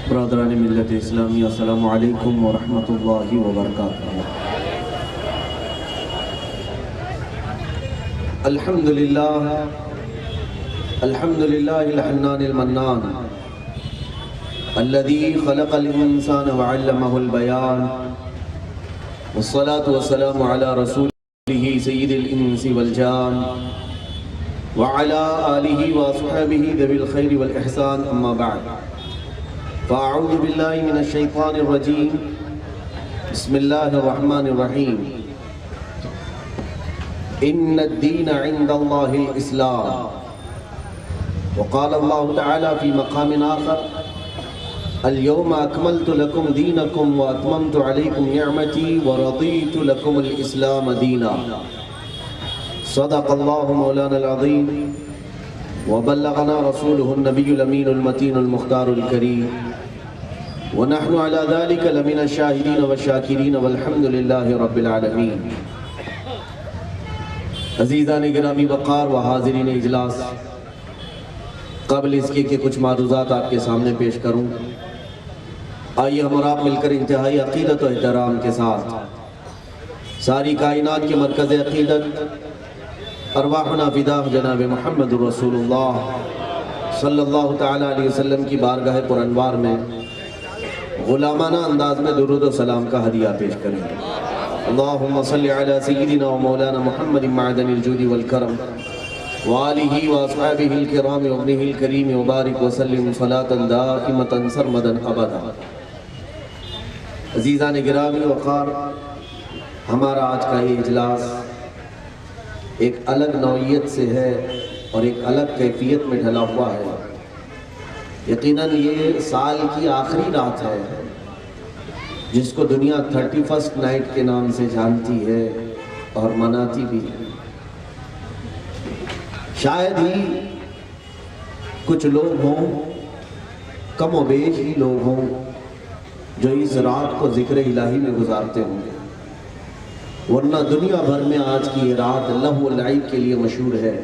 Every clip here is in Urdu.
برادران ملت اسلامی، السلام علیکم ورحمۃ اللہ وبرکاتہ۔ الحمدللہ الحنان المنان الذي خلق الانسان وعلمه البيان، والصلاة والسلام على رسوله سید الانس والجان وعلى آلہ وصحبہ ذوی الخیر والاحسان، اما بعد فاعوذ باللہ من الشیطان الرجیم، بسم اللہ الرحمن الرحیم۔ ان الدین عند اللہ الاسلام، وقال اللہ تعالی فی مقام آخر، اليوم اکملت لکم دینکم واتممت علیکم نعمتی ورضیت لکم الاسلام دینا۔ صدق اللہ مولانا العظیم وبلغنا رسوله النبی الامین المتین المختار الکریم، ونحن على ذلك لمن الشاہدین والشاکرین والحمد للہ رب العالمین۔ عزیزان گرامی وقار و حاضرین اجلاس، قبل اس کے کہ کچھ معروضات آپ کے سامنے پیش کروں، آئیے ہم اور آپ مل کر انتہائی عقیدت و احترام کے ساتھ ساری کائنات کے مرکز عقیدت ارواحنا فداہ جناب محمد رسول اللہ صلی اللہ تعالیٰ علیہ وسلم کی بارگاہ پر انوار میں غلامانہ انداز میں درود و سلام کا ہدیہ پیش کریں۔ اللہم صلی علی سیدنا و مولانا محمد معدن الجود والکرم وآلہ واصحابہ الکرام وابنہ الکریم وبارک وسلم صلاة دائمة سرمدا ابدا۔ عزیزان گرامی وقار، ہمارا آج کا یہ اجلاس ایک الگ نوعیت سے ہے اور ایک الگ کیفیت میں ڈھلا ہوا ہے۔ یقیناً یہ سال کی آخری رات ہے جس کو دنیا 31st نائٹ کے نام سے جانتی ہے اور مناتی بھی ہے۔ شاید ہی کچھ لوگ ہوں، کم و بیش ہی لوگ ہوں جو اس رات کو ذکر الہی میں گزارتے ہوں گے، ورنہ دنیا بھر میں آج کی یہ رات لہو و لعب کے لیے مشہور ہے۔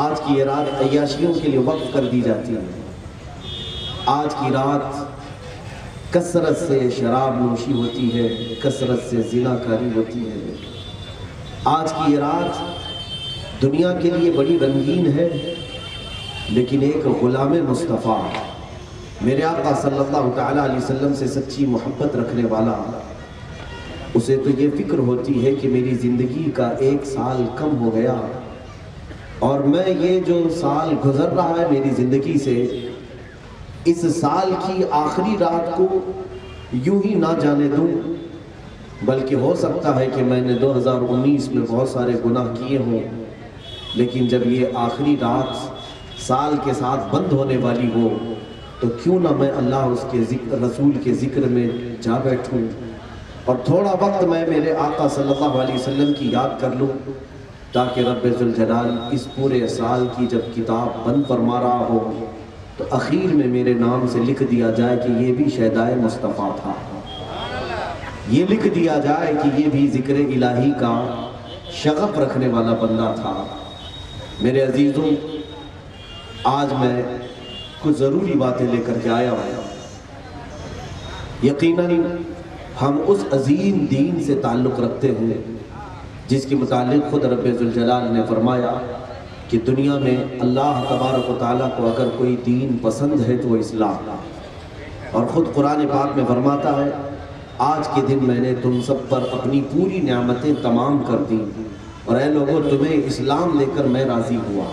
آج کی یہ رات عیاشیوں کے لیے وقف کر دی جاتی ہے۔ آج کی رات کثرت سے شراب نوشی ہوتی ہے، کثرت سے زنا کاری ہوتی ہے۔ آج کی یہ رات دنیا کے لیے بڑی رنگین ہے، لیکن ایک غلام مصطفیٰ، میرے آقا صلی اللہ تعالیٰ علیہ وسلم سے سچی محبت رکھنے والا، اسے تو یہ فکر ہوتی ہے کہ میری زندگی کا 1 سال کم ہو گیا اور میں یہ جو سال گزر رہا ہے میری زندگی سے، اس سال کی آخری رات کو یوں ہی نہ جانے دوں، بلکہ ہو سکتا ہے کہ میں نے 2019 میں بہت سارے گناہ کیے ہوں، لیکن جب یہ آخری رات سال کے ساتھ بند ہونے والی ہو تو کیوں نہ میں اللہ اس کے رسول کے ذکر میں جا بیٹھوں اور تھوڑا وقت میں میرے آقا صلی اللہ علیہ وسلم کی یاد کر لوں، تاکہ رب ذوالجلال اس پورے سال کی جب کتاب بند فرما رہا ہو تو اخیر میں میرے نام سے لکھ دیا جائے کہ یہ بھی شہدائے مصطفیٰ تھا، یہ لکھ دیا جائے کہ یہ بھی ذکر الہی کا شغف رکھنے والا بندہ تھا۔ میرے عزیزوں، آج میں کچھ ضروری باتیں لے کر کے آیا ہوں۔ یقیناً ہم اس عظیم دین سے تعلق رکھتے ہیں جس کے متعلق خود رب ذوالجلال نے فرمایا کہ دنیا میں اللہ تبارک و تعالیٰ کو اگر کوئی دین پسند ہے تو وہ اسلام، اور خود قرآن پاک میں فرماتا ہے، آج کے دن میں نے تم سب پر اپنی پوری نعمتیں تمام کر دی اور اے لوگوں تمہیں اسلام لے کر میں راضی ہوا،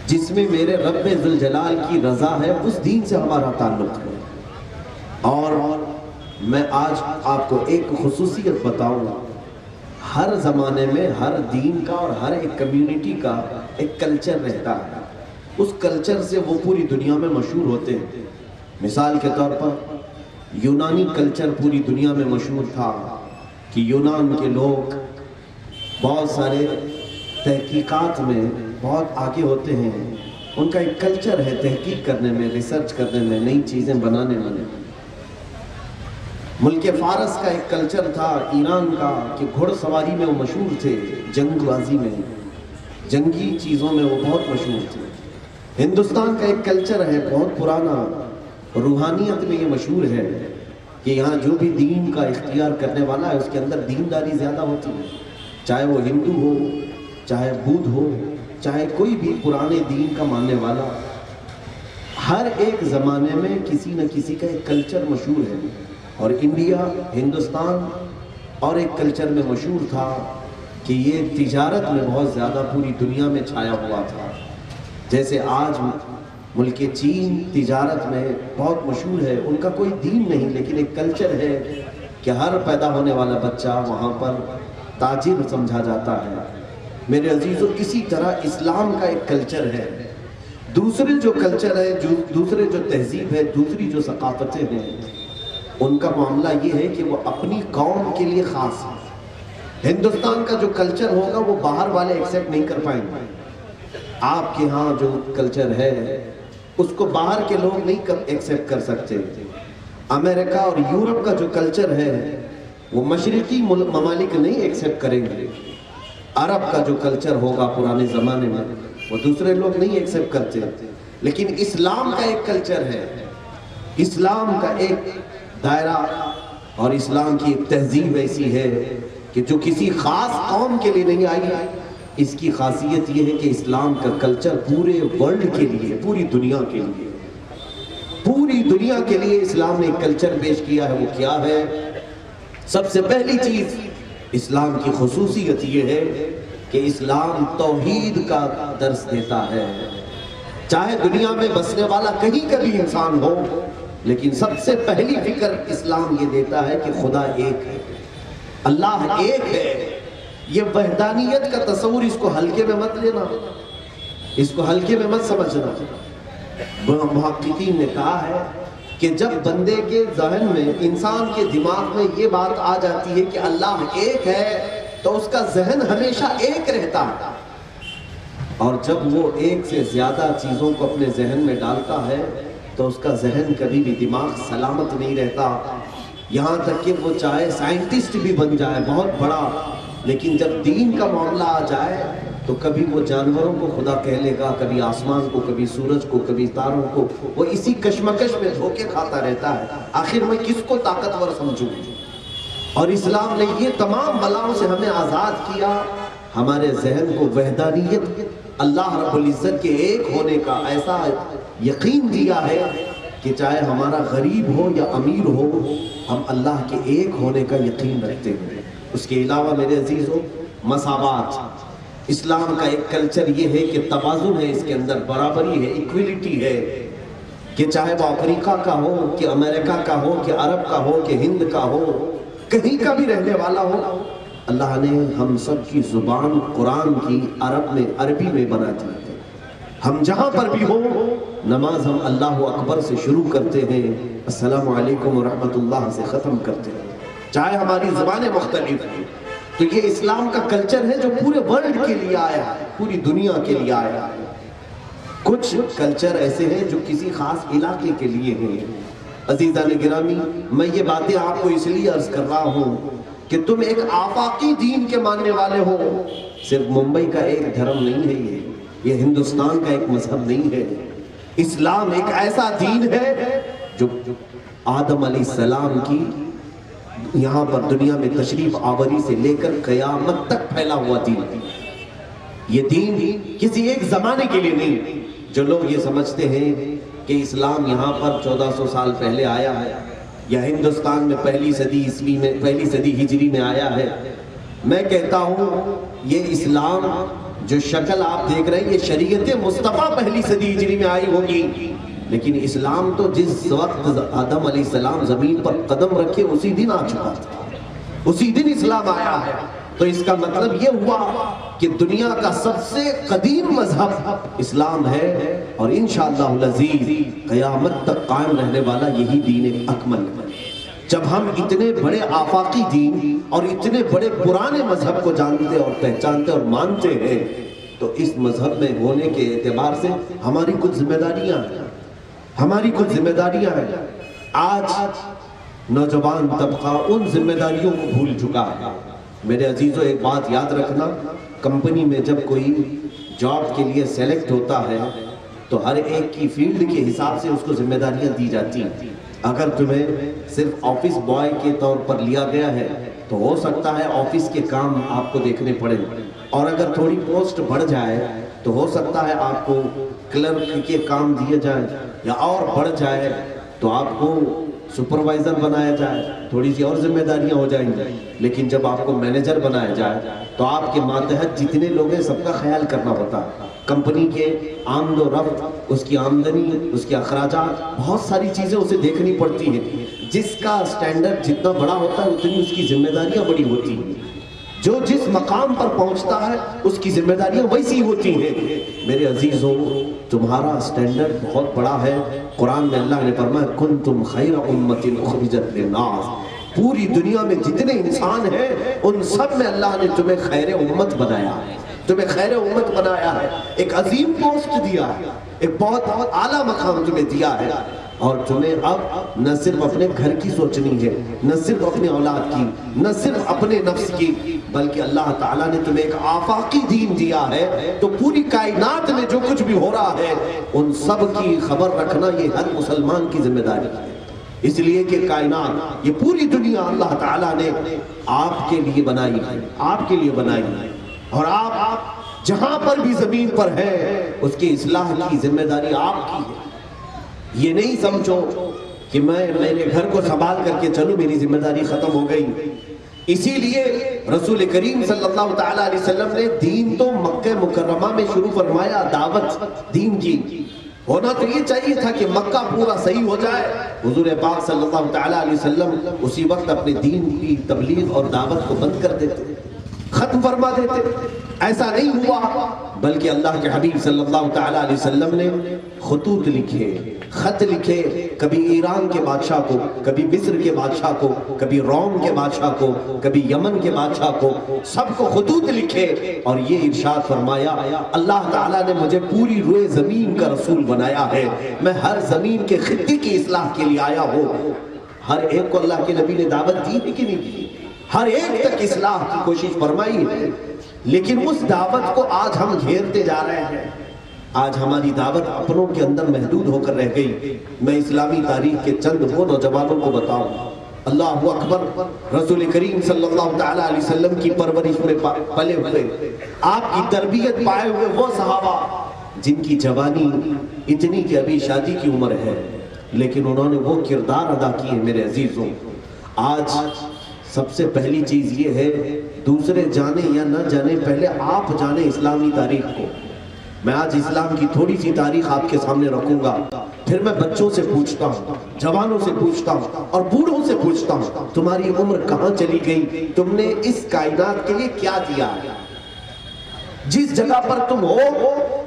جس میں میرے رب ذوالجلال کی رضا ہے، اس دین سے ہمارا تعلق ہے۔ اور میں آج آپ کو ایک خصوصیت بتاؤں، ہر زمانے میں ہر دین کا اور ہر ایک کمیونٹی کا ایک کلچر رہتا ہے، اس کلچر سے وہ پوری دنیا میں مشہور ہوتے ہیں۔ مثال کے طور پر یونانی کلچر پوری دنیا میں مشہور تھا کہ یونان کے لوگ بہت سارے تحقیقات میں بہت آگے ہوتے ہیں، ان کا ایک کلچر ہے تحقیق کرنے میں، ریسرچ کرنے میں، نئی چیزیں بنانے میں۔ ملک فارس کا ایک کلچر تھا، ایران کا، کہ گھڑ سواری میں وہ مشہور تھے، جنگ بازی میں، جنگی چیزوں میں وہ بہت مشہور تھے۔ ہندوستان کا ایک کلچر ہے بہت پرانا، روحانیت میں یہ مشہور ہے کہ یہاں جو بھی دین کا اختیار کرنے والا ہے اس کے اندر دینداری زیادہ ہوتی ہے، چاہے وہ ہندو ہو، چاہے بدھ ہو، چاہے کوئی بھی پرانے دین کا ماننے والا۔ ہر ایک زمانے میں کسی نہ کسی کا ایک کلچر مشہور ہے، اور انڈیا، ہندوستان اور ایک کلچر میں مشہور تھا کہ یہ تجارت میں بہت زیادہ پوری دنیا میں چھایا ہوا تھا۔ جیسے آج ملک چین تجارت میں بہت مشہور ہے، ان کا کوئی دین نہیں لیکن ایک کلچر ہے کہ ہر پیدا ہونے والا بچہ وہاں پر تاجر سمجھا جاتا ہے۔ میرے عزیزو، اسی طرح اسلام کا ایک کلچر ہے۔ دوسرے جو کلچر ہے، دوسرے جو تہذیب ہے، دوسری جو ثقافتیں ہیں، ان کا معاملہ یہ ہے کہ وہ اپنی قوم کے لیے خاص ہے۔ ہندوستان کا جو کلچر ہوگا وہ باہر والے ایکسیپٹ نہیں کر پائیں گے۔ آپ کے ہاں جو کلچر ہے اس کو باہر کے لوگ نہیں ایکسیپٹ کر سکتے۔ امریکہ اور یورپ کا جو کلچر ہے وہ مشرقی ممالک نہیں ایکسیپٹ کریں گے۔ عرب کا جو کلچر ہوگا پرانے زمانے میں وہ دوسرے لوگ نہیں ایکسیپٹ کرتے، لیکن اسلام کا ایک کلچر ہے، اسلام کا ایک دائرہ اور اسلام کی ایک تہذیب ایسی ہے کہ جو کسی خاص قوم کے لیے نہیں آئی۔ اس کی خاصیت یہ ہے کہ اسلام کا کلچر پورے ورلڈ کے لیے، پوری دنیا کے لیے، پوری دنیا کے لیے اسلام نے ایک کلچر پیش کیا ہے۔ وہ کیا ہے؟ سب سے پہلی چیز اسلام کی خصوصیت یہ ہے کہ اسلام توحید کا درس دیتا ہے۔ چاہے دنیا میں بسنے والا کہیں کا بھی انسان ہو، لیکن سب سے پہلی فکر اسلام یہ دیتا ہے کہ خدا ایک ہے، اللہ ایک ہے۔ یہ وحدانیت کا تصور اس کو ہلکے میں مت لینا، اس کو ہلکے میں مت سمجھنا۔ محققین نے کہا ہے کہ جب بندے کے ذہن میں، انسان کے دماغ میں یہ بات آ جاتی ہے کہ اللہ ایک ہے تو اس کا ذہن ہمیشہ ایک رہتا ہے، اور جب وہ ایک سے زیادہ چیزوں کو اپنے ذہن میں ڈالتا ہے تو اس کا ذہن کبھی بھی دماغ سلامت نہیں رہتا۔ یہاں تک کہ وہ چاہے سائنٹسٹ بھی بن جائے بہت بڑا، لیکن جب دین کا معاملہ آ جائے تو کبھی وہ جانوروں کو خدا کہہ لے گا، کبھی آسمان کو، کبھی سورج کو، کبھی تاروں کو۔ وہ اسی کشمکش میں دھوکے کھاتا رہتا ہے، آخر میں کس کو طاقتور سمجھوں؟ اور اسلام نے یہ تمام بلاؤں سے ہمیں آزاد کیا، ہمارے ذہن کو وحدانیت، اللہ رب العزت کے ایک ہونے کا ایسا یقین دیا ہے کہ چاہے ہمارا غریب ہو یا امیر ہو، ہم اللہ کے ایک ہونے کا یقین رکھتے ہیں۔ اس کے علاوہ میرے عزیزوں، مساوات، اسلام کا ایک کلچر یہ ہے کہ توازن ہے، اس کے اندر برابری ہے، ایکویلٹی ہے، کہ چاہے وہ افریقہ کا ہو، کہ امریکہ کا ہو، کہ عرب کا ہو، کہ ہند کا ہو، کہیں کا بھی رہنے والا ہو، اللہ نے ہم سب کی زبان قرآن کی عربی میں بنا دی ہے۔ ہم جہاں پر بھی ہو، نماز ہم اللہ اکبر سے شروع کرتے ہیں، السلام علیکم ورحمت اللہ سے ختم کرتے ہیں، چاہے ہماری زبانیں مختلف ہیں۔ تو یہ اسلام کا کلچر ہے جو پورے ورلڈ کے لیے آیا ہے، پوری دنیا کے لیے آیا ہے۔ کچھ کلچر ایسے ہیں جو کسی خاص علاقے کے لیے ہیں۔ عزیزان گرامی، میں یہ باتیں آپ کو اس لیے عرض کر رہا ہوں کہ تم ایک آفاقی دین کے ماننے والے ہو۔ صرف ممبئی کا ایک دھرم نہیں ہے، یہ ہندوستان کا ایک مذہب نہیں ہے۔ اسلام ایک ایسا دین ہے جو آدم علیہ السلام کی یہاں پر دنیا میں تشریف آوری سے لے کر قیامت تک پھیلا ہوا دین ہے۔ یہ دین کسی ایک زمانے کے لیے نہیں۔ جو لوگ یہ سمجھتے ہیں کہ اسلام یہاں پر 1400 سال پہلے آیا ہے، یا ہندوستان میں پہلی صدی ہجری میں آیا ہے، میں کہتا ہوں یہ اسلام جو شکل آپ دیکھ رہے ہیں، یہ شریعت مصطفیٰ پہلی صدی ہجری میں آئی ہوگی، لیکن اسلام تو جس وقت آدم علیہ السلام زمین پر قدم رکھے اسی دن آ چکا تھا، اسی دن اسلام آیا ہے۔ تو اس کا مطلب یہ ہوا کہ دنیا کا سب سے قدیم مذہب اسلام ہے، اور انشاءاللہ العزیز قیامت تک قائم رہنے والا یہی دین اکمل ہے۔ جب ہم اتنے بڑے آفاقی دین اور اتنے بڑے پرانے مذہب کو جانتے اور پہچانتے اور مانتے ہیں، تو اس مذہب میں ہونے کے اعتبار سے ہماری کچھ ذمہ داریاں ہیں۔ آج نوجوان طبقہ ان ذمہ داریوں کو بھول چکا ہے۔ میرے عزیزوں، ایک بات یاد رکھنا، کمپنی میں جب کوئی جاب کے لیے سیلیکٹ ہوتا ہے تو ہر ایک کی فیلڈ کے حساب سے اس کو ذمہ داریاں دی جاتی ہیں. اگر تمہیں صرف آفس بوائے کے طور پر لیا گیا ہے تو ہو سکتا ہے آفس کے کام آپ کو دیکھنے پڑے, اور اگر تھوڑی پوسٹ بڑھ جائے تو ہو سکتا ہے آپ کو کلرک کے کام دیے جائیں, یا اور بڑھ جائے تو آپ کو سپروائزر بنایا جائے, تھوڑی سی اور ذمہ داریاں ہو جائیں گی. لیکن جب آپ کو مینیجر بنایا جائے تو آپ کے ماتحت جتنے لوگ ہیں سب کا خیال کرنا ہوتا ہے. کمپنی کے آمد و رفت, اس کی آمدنی, اس کے اخراجات, بہت ساری چیزیں اسے دیکھنی پڑتی ہیں. جس کا سٹینڈرڈ جتنا بڑا ہوتا ہے اتنی اس کی ذمہ داریاں بڑی ہوتی ہیں. جو جس مقام پر پہنچتا ہے اس کی ذمہ داریاں ویسی ہوتی ہیں. میرے عزیزوں, تمہارا سٹینڈرڈ بہت بڑا ہے. قرآن میں اللہ نے فرمایا کنتم خیر امۃ اخرجت للناس, پوری دنیا میں جتنے انسان ہیں ان سب میں اللہ نے تمہیں خیر امت بنایا ہے, تمہیں خیر امت بنایا ہے, ایک عظیم پوسٹ دیا ہے, ایک بہت اعلیٰ مقام تمہیں دیا ہے. اور تمہیں اب نہ صرف اپنے گھر کی سوچنی ہے, نہ صرف اپنے اولاد کی, نہ صرف اپنے نفس کی, بلکہ اللہ تعالیٰ نے تمہیں ایک آفاقی دین دیا ہے. تو پوری کائنات میں جو کچھ بھی ہو رہا ہے ان سب کی خبر رکھنا یہ ہر مسلمان کی ذمہ داری ہے. اس لیے کہ کائنات, یہ پوری دنیا اللہ تعالیٰ نے آپ کے لیے بنائی ہے, آپ کے لیے بنائی ہے. اور آپ جہاں پر بھی زمین پر ہے اس کی اصلاح کی ذمہ داری آپ کی ہے. یہ نہیں سمجھو کہ میں میرے گھر کو سنبھال کر کے چلوں, میری ذمہ داری ختم ہو گئی. اسی لیے رسول کریم صلی اللہ تعالیٰ علیہ وسلم نے دین تو مکہ مکرمہ میں شروع فرمایا, دعوت دین کی. ہونا تو یہ چاہیے تھا کہ مکہ پورا صحیح ہو جائے, حضور پاک صلی اللہ تعالیٰ علیہ وسلم اسی وقت اپنے دین کی تبلیغ اور دعوت کو بند کر دیتے, ختم فرما دیتے. ایسا نہیں ہوا, بلکہ اللہ کے حبیب صلی اللہ تعالیٰ علیہ وسلم نے خطوط لکھے, خط لکھے, کبھی ایران کے بادشاہ کو, کبھی مصر کے بادشاہ کو, کبھی روم کے بادشاہ کو, کبھی یمن کے بادشاہ کو, سب کو خطوط لکھے. اور یہ ارشاد فرمایا اللہ تعالیٰ نے مجھے پوری روئے زمین کا رسول بنایا ہے, میں ہر زمین کے خطے کی اصلاح کے لیے آیا ہوں. ہر ایک کو اللہ کے نبی نے دعوت دی ہے کہ نہیں دی؟ ہر ایک تک اصلاح کی کوشش فرمائی ہے. لیکن اس دعوت کو آج ہم گھیرتے جا رہے ہیں. آج ہماری دعوت اپنوں کے اندر محدود ہو کر رہ گئی. میں اسلامی تاریخ کے چند وہ نوجوانوں کو بتاؤں, اللہ اکبر, رسول کریم صلی اللہ تعالیٰ علیہ وسلم کی پرورش میں پلے ہوئے, آپ کی تربیت پائے ہوئے وہ صحابہ جن کی جوانی اتنی کہ ابھی شادی کی عمر ہے, لیکن انہوں نے وہ کردار ادا کیے. میرے عزیزوں, آج سب سے پہلی چیز یہ ہے, دوسرے جانے یا نہ جانے پہلے آپ جانیں اسلامی تاریخ کو. میں آج اسلام کی تھوڑی سی تاریخ آپ کے سامنے رکھوں گا, پھر میں بچوں سے پوچھتا ہوں, جوانوں سے پوچھتا ہوں اور بوڑھوں سے پوچھتا ہوں, تمہاری عمر کہاں چلی گئی, تم نے اس کائنات کے لیے کیا کیا ہے, جس جگہ پر تم ہو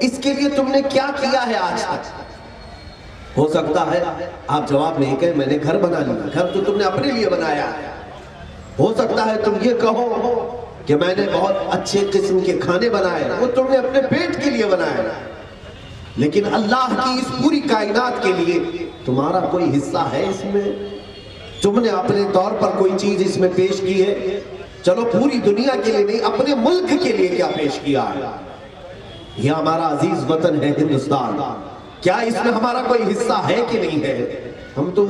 اس کے لیے تم نے کیا کیا ہے آج تک. ہو سکتا ہے آپ جواب نہیں کہیں میں نے گھر بنا لیا, گھر تو تم نے اپنے لیے بنایا ہے. ہو سکتا ہے تم یہ کہو کہ میں نے بہت اچھے قسم کے کھانے بنائے, وہ تم نے اپنے پیٹ کے لیے بنائے. لیکن اللہ کی اس پوری کائنات کے لیے تمہارا کوئی حصہ ہے اس میں؟ تم نے اپنے طور پر کوئی چیز اس میں پیش کی ہے؟ چلو پوری دنیا کے لیے نہیں, اپنے ملک کے لیے کیا پیش کیا ہے؟ یہ ہمارا عزیز وطن ہے ہندوستان, کیا اس میں ہمارا کوئی حصہ ہے کہ نہیں ہے؟ ہم تو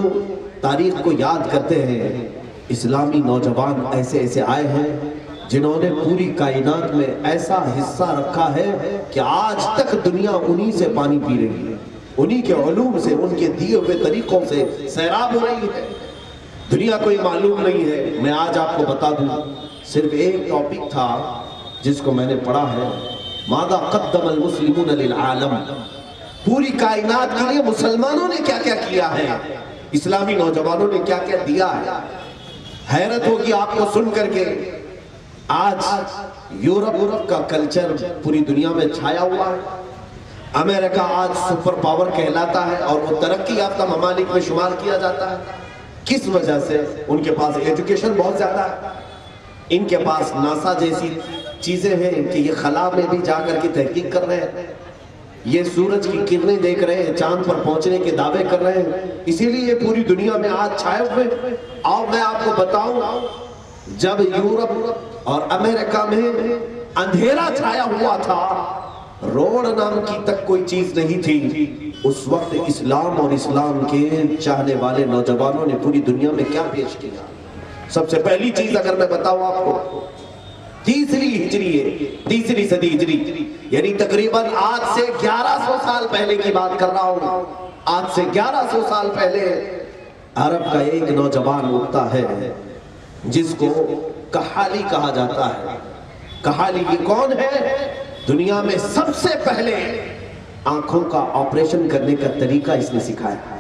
تاریخ کو یاد کرتے ہیں. اسلامی نوجوان ایسے ایسے آئے ہیں جنہوں نے پوری کائنات میں ایسا حصہ رکھا ہے کہ آج تک دنیا انہی سے پانی پی رہی ہے, انہی کے علوم سے, ان کے دیے ہوئے طریقوں سے سیراب ہو رہی ہے. دنیا کوئی معلوم نہیں ہے. میں آج آپ کو بتا دوں, صرف ایک ٹاپک تھا جس کو میں نے پڑھا ہے, ماذا قدم المسلمون للعالم, پوری کائنات کے لیے مسلمانوں نے کیا کیا کیا ہے, اسلامی نوجوانوں نے کیا کیا دیا ہے. حیرت ہوگی آپ کو سن کر کے, آج یورپ کا کلچر پوری دنیا میں چھایا ہوا ہے. امریکہ آج سپر پاور کہلاتا ہے اور وہ ترقی یافتہ ممالک میں شمار کیا جاتا ہے. کس وجہ سے؟ ان کے پاس ایجوکیشن بہت زیادہ ہے, ان کے پاس ناسا جیسی چیزیں ہیں کہ یہ خلا میں بھی جا کر کے تحقیق کر رہے ہیں, یہ سورج کی کرنیں دیکھ رہے ہیں, چاند پر پہنچنے کے دعوے کر رہے ہیں. اسی لیے یہ پوری دنیا میں آج چھائے ہوئے. اور میں آپ کو بتاؤں, جب یورپ اور امریکہ میں اندھیرا چھایا ہوا تھا روڈ نام کی تک کوئی چیز نہیں تھی، اس وقت اسلام اور اسلام کے چاہنے والے نوجوانوں نے پوری دنیا میں کیا پیش کیا؟ سب سے پہلی چیز اگر میں بتاؤں آپ کو، تیسری ہجری ہے، تیسری صدی ہجری، یعنی تقریباً آج سے 1100 سال پہلے کی بات کر رہا ہوں۔ آج سے 1100 سال پہلے عرب کا ایک نوجوان اٹھتا ہے جس کو کحالی کہا جاتا ہے۔ کحالی یہ کون ہے؟ دنیا میں سب سے پہلے آنکھوں کا آپریشن کرنے کا طریقہ اس نے سکھایا۔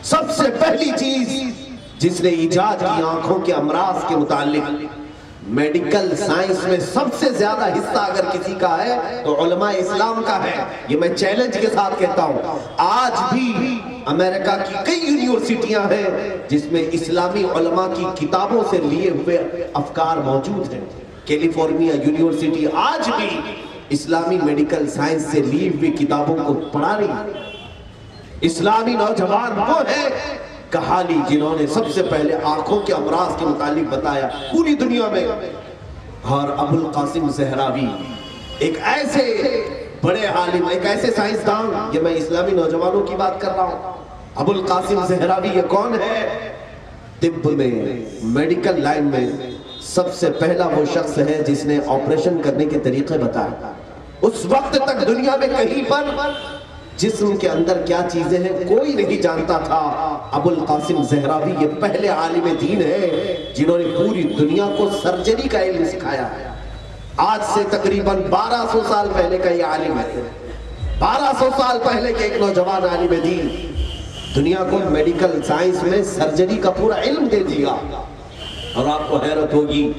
سب سے پہلی چیز جس نے ایجاد کی آنکھوں کے امراض کے متعلق، میڈیکل سائنس میں سب سے زیادہ حصہ اگر کسی کا ہے تو علماء اسلام کا ہے۔ یہ میں چیلنج کے ساتھ کہتا ہوں، آج بھی امریکہ کی کئی یونیورسٹیاں ہیں جس میں اسلامی علماء کی کتابوں سے لیے ہوئے افکار موجود ہیں۔ کیلیفورنیا یونیورسٹی آج بھی اسلامی میڈیکل سائنس سے لی ہوئی کتابوں کو پڑھا رہی ہے۔ اسلامی نوجوان وہ ہے کحالی جنہوں نے سب سے پہلے آنکھوں کے امراض کے متعلق بتایا پوری دنیا میں۔ اور ابو القاسم زہراوی ایک ایسے بڑے عالم، ایک ایسے سائنسدان، یہ میں اسلامی نوجوانوں کی بات کر رہا ہوں۔ ابو القاسم زہراوی یہ کون ہے؟ طب میں، میڈیکل لائن میں سب سے پہلا وہ شخص ہے جس نے آپریشن کرنے کے طریقے بتائے۔ اس وقت تک دنیا میں کہیں پر جسم کے اندر کیا چیزیں ہیں کوئی نہیں جانتا تھا۔ ابو القاسم زہراوی یہ پہلے عالم دین ہے جنہوں نے پوری دنیا کو سرجری کا علم سکھایا ہے۔ آج سے تقریباً 1200 سال پہلے کا یہ عالم ہے۔ 1200 سال پہلے کے ایک نوجوان عالم دین دنیا کو میڈیکل سائنس میں سرجری کا پورا علم دے دیا۔ اور آپ کو حیرت ہوگی،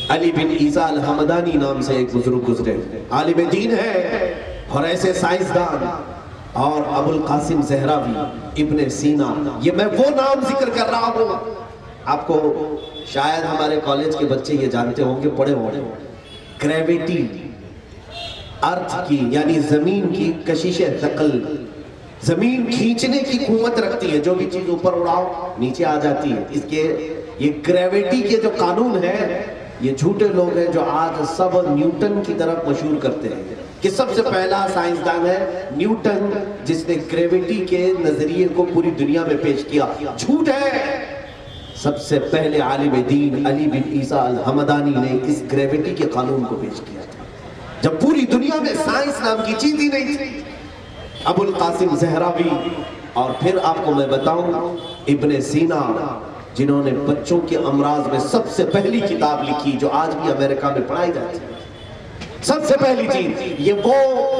علی بن عیسیٰ الحمدانی نام سے ایک بزرگ گزرے، عالم دین ہے اور ایسے سائنسدان۔ اور ابو القاسم زہراوی، ابن سینا، یہ میں وہ نام ذکر کر رہا ہوں۔ آپ کو شاید ہمارے کالج کے بچے یہ جانتے ہوں گے، پڑھے ہوں گے، گریویٹی، ارتھ کی یعنی زمین کی کشش ثقل، زمین کھینچنے کی قوت رکھتی ہے، جو بھی چیز اوپر اڑاؤ نیچے آ جاتی ہے۔ اس کے یہ گریویٹی کے جو قانون ہے، یہ جھوٹے لوگ ہیں جو آج سب نیوٹن کی طرف مشہور کرتے ہیں کہ سب سے پہلا سائنسدان ہے نیوٹن جس نے گریویٹی کے نظریے کو پوری دنیا میں پیش کیا۔ جھوٹ ہے۔ سب سے پہلے عالم دین علی بن عیسیٰ الحمدانی نے اس گریویٹی کے قانون کو پیش کیا تھا جب پوری دنیا میں سائنس نام کی چیز ہی نہیں تھی۔ ابو القاسم زہراوی، اور پھر آپ کو میں بتاؤں ابن سینا جنہوں نے بچوں کے امراض میں سب سے پہلی کتاب لکھی جو آج بھی امریکہ میں پڑھائی جاتی ہے۔ سب سے پہلی چیز، یہ وہ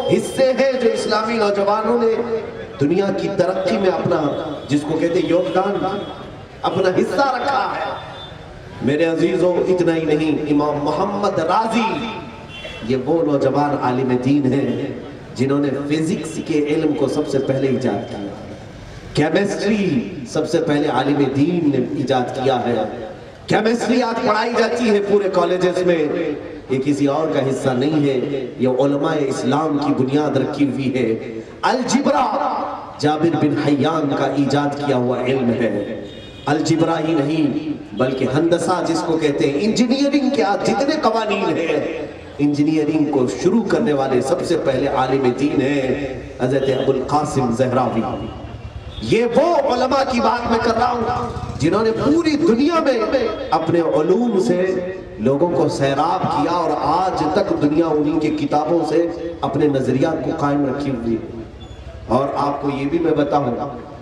حصے ہیں جو اسلامی نوجوانوں نے دنیا کی ترقی میں اپنا، جس کو کہتے ہیں یوگدان، اپنا حصہ رکھا ہے۔ میرے عزیزوں، اتنا ہی نہیں، امام محمد رازی یہ وہ نوجوان عالم دین ہیں جنہوں نے فزکس کے علم کو سب سے پہلے ایجاد کیا۔ کیمسٹری سب سے پہلے عالم دین نے ایجاد کیا ہے۔ کیمسٹری آج پڑھائی جاتی ہے پورے کالجز میں، یہ کسی اور کا حصہ نہیں ہے، یہ علماء اسلام کی بنیاد رکھی ہوئی ہے۔ الجبرا جابر بن حیان کا ایجاد کیا ہوا علم ہے۔ الجبرا ہی نہیں بلکہ ہندسہ جس کو کہتے ہیں، انجینئرنگ کے آج جتنے قوانین ہیں، انجینئرنگ کو شروع کرنے والے سب سے پہلے عالم دین ہیں حضرت ابو القاسم زہراوی۔ یہ وہ علماء کی بات میں کر رہا ہوں جنہوں نے پوری دنیا میں اپنے علوم سے لوگوں کو سیراب کیا اور آج تک دنیا انہی کی کتابوں سے اپنے نظریات کو قائم رکھی ہوئی۔ اور آپ کو یہ بھی میں بتاؤں،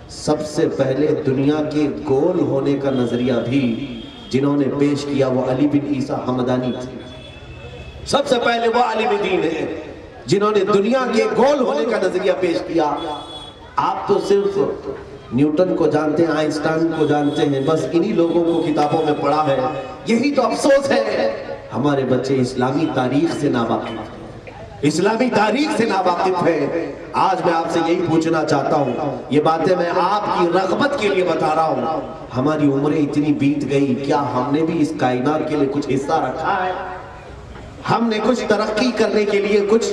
سب سے پہلے دنیا کے گول ہونے کا نظریہ بھی جنہوں نے پیش کیا وہ علی بن عیسیٰ حمدانی تھے۔ سب سے پہلے وہ عالم دین ہیں جنہوں نے دنیا کے گول ہونے کا نظریہ پیش کیا۔ آپ تو صرف نیوٹن کو جانتے ہیں، آئنسٹائن کو جانتے ہیں، بس انہی لوگوں کو کتابوں میں پڑھا ہے۔ یہی تو افسوس ہے، ہمارے بچے اسلامی تاریخ سے ناواقف ہیں، اسلامی تاریخ سے ناواقف ہیں۔ آج میں آپ سے یہی پوچھنا چاہتا ہوں، یہ باتیں میں آپ کی رغبت کے لیے بتا رہا ہوں، ہماری عمریں اتنی بیت گئی، کیا ہم نے بھی اس کائنات کے لیے کچھ حصہ رکھا ہے؟ ہم نے کچھ ترقی کرنے کے لیے کچھ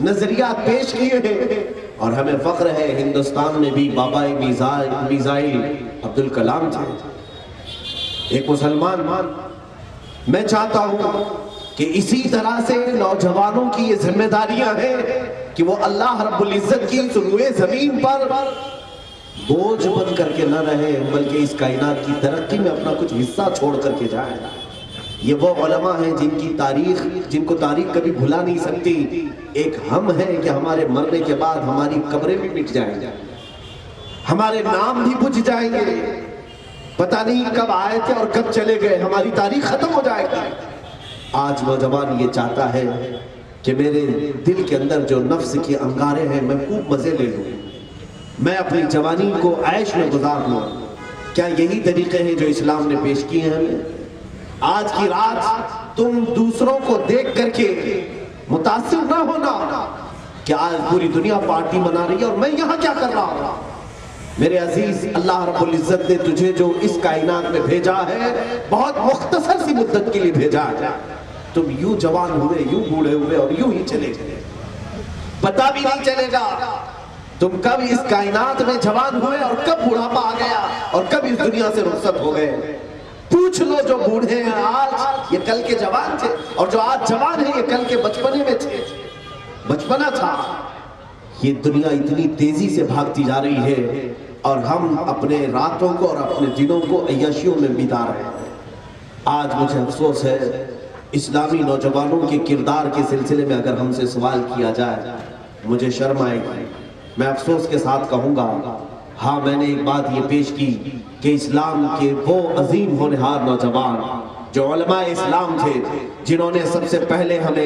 نظریات پیش کیے ہیں؟ اور ہمیں فخر ہے ہندوستان میں بھی بابا میزائل عبدالکلام تھے، ایک مسلمان۔ میں چاہتا ہوں کہ اسی طرح سے نوجوانوں کی یہ ذمہ داریاں ہیں کہ وہ اللہ رب العزت کی روئے زمین پر بوجھ بن کر کے نہ رہے، بلکہ اس کائنات کی ترقی میں اپنا کچھ حصہ چھوڑ کر کے جائیں۔ یہ وہ علماء ہیں جن کو تاریخ کبھی بھلا نہیں سکتی۔ ایک ہم ہیں کہ ہمارے مرنے کے بعد ہماری قبریں بھی مٹ جائیں گے، ہمارے نام بھی بجھ جائیں گے، پتہ نہیں کب آئے تھے اور کب چلے گئے، ہماری تاریخ ختم ہو جائے گی۔ آج نوجوان یہ چاہتا ہے کہ میرے دل کے اندر جو نفس کی انگارے ہیں میں خوب مزے لے لوں، میں اپنی جوانی کو عیش میں گزار لوں۔ کیا یہی طریقے ہیں جو اسلام نے پیش کیے ہیں ہمیں؟ آج کی رات تم دوسروں کو دیکھ کر کے متاثر نہ ہونا کہ آج پوری دنیا پارٹی منا رہی ہے اور میں یہاں کیا کر رہا ہوں۔ میرے عزیز، اللہ رب العزت نے تجھے جو اس کائنات میں بھیجا ہے بہت مختصر سی مدت کے لیے بھیجا ہے۔ تم یوں جوان ہوئے، یوں بوڑھے ہوئے اور یوں ہی چلے گئے، پتہ بھی نہیں چلے گا تم کب اس کائنات میں جوان ہوئے اور کب بڑھاپا آ گیا اور کب اس دنیا سے رخصت ہو گئے۔ پوچھ لو جو بوڑھے ہیں آج، یہ کل کے جوان تھے، اور جو آج جوان ہیں یہ کل کے بچپنے میں تھے، بچپنا تھا۔ یہ دنیا اتنی تیزی سے بھاگتی جا رہی ہے اور ہم اپنے راتوں کو اور اپنے دنوں کو عیاشیوں میں بتا رہے ہیں۔ آج مجھے افسوس ہے، اسلامی نوجوانوں کے کردار کے سلسلے میں اگر ہم سے سوال کیا جائے مجھے شرم آئے گی۔ میں افسوس کے ساتھ کہوں گا، ہاں میں نے ایک بات یہ پیش کی کہ اسلام کے وہ عظیم ہونہار نوجوان جو علماء اسلام تھے، جنہوں نے سب سے پہلے ہمیں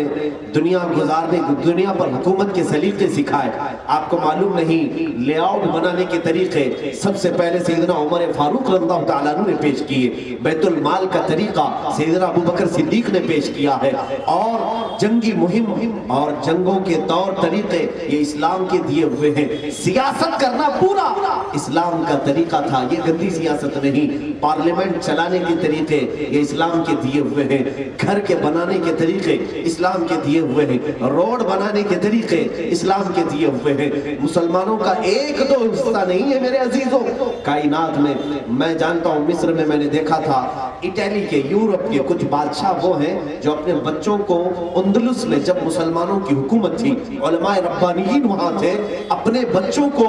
دنیا پر حکومت کے سلیقے سکھائے۔ آپ کو معلوم نہیں، لے آؤٹ بنانے کے طریقے سب سے پہلے سیدنا عمر فاروق رضی اللہ تعالیٰ عنہ نے پیش کیے، بیت المال کا طریقہ سیدنا ابو بکر صدیق نے پیش کیا ہے، اور جنگی مہم اور جنگوں کے طور طریقے یہ اسلام کے دیے ہوئے ہیں۔ سیاست کرنا پورا اسلام کا طریقہ تھا، یہ گندی سیاست نہیں۔ پارلیمنٹ چلانے کے طریقے یہ اسلام کے دیے ہوئے ہیں، گھر کے بنانے کے طریقے اسلام کے دیے ہوئے ہیں، روڈ بنانے کے طریقے اسلام کے دیے ہوئے ہیں۔ مسلمانوں کا ایک دو حصہ نہیں ہے میرے عزیزوں کائنات میں۔ میں جانتا ہوں مصر میں نے دیکھا تھا، اٹلی کے، یورپ کے کچھ بادشاہ وہ ہیں جو اپنے بچوں کو اندلس میں جب مسلمانوں کی حکومت تھی، علماء ربانیین وہاں تھے، اپنے بچوں کو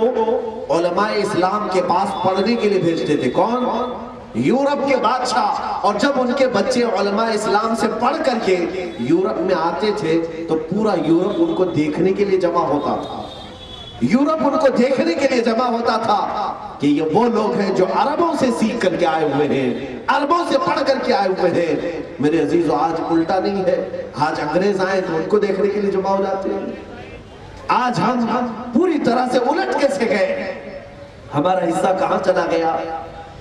علماء اسلام کے پاس پڑھنے کے لیے بھیجتے تھے۔ کون؟ یورپ کے بادشاہ۔ اور جب ان کے بچے علماء اسلام سے پڑھ کر کے یورپ میں آتے تھے تو پورا یورپ ان کو دیکھنے کے لیے جمع ہوتا تھا، یورپ ان کو دیکھنے کے لیے جمع ہوتا تھا کہ یہ وہ لوگ ہیں جو عربوں سے سیکھ کر کے آئے ہوئے ہیں، عربوں سے پڑھ کر کے آئے ہوئے ہیں۔ میرے عزیزو، آج الٹا نہیں ہے، آج انگریز آئے تو ان کو دیکھنے کے لیے جمع ہو جاتے ہیں۔ آج ہم پوری طرح سے الٹ کیسے گئے، ہمارا حصہ کہاں چلا گیا؟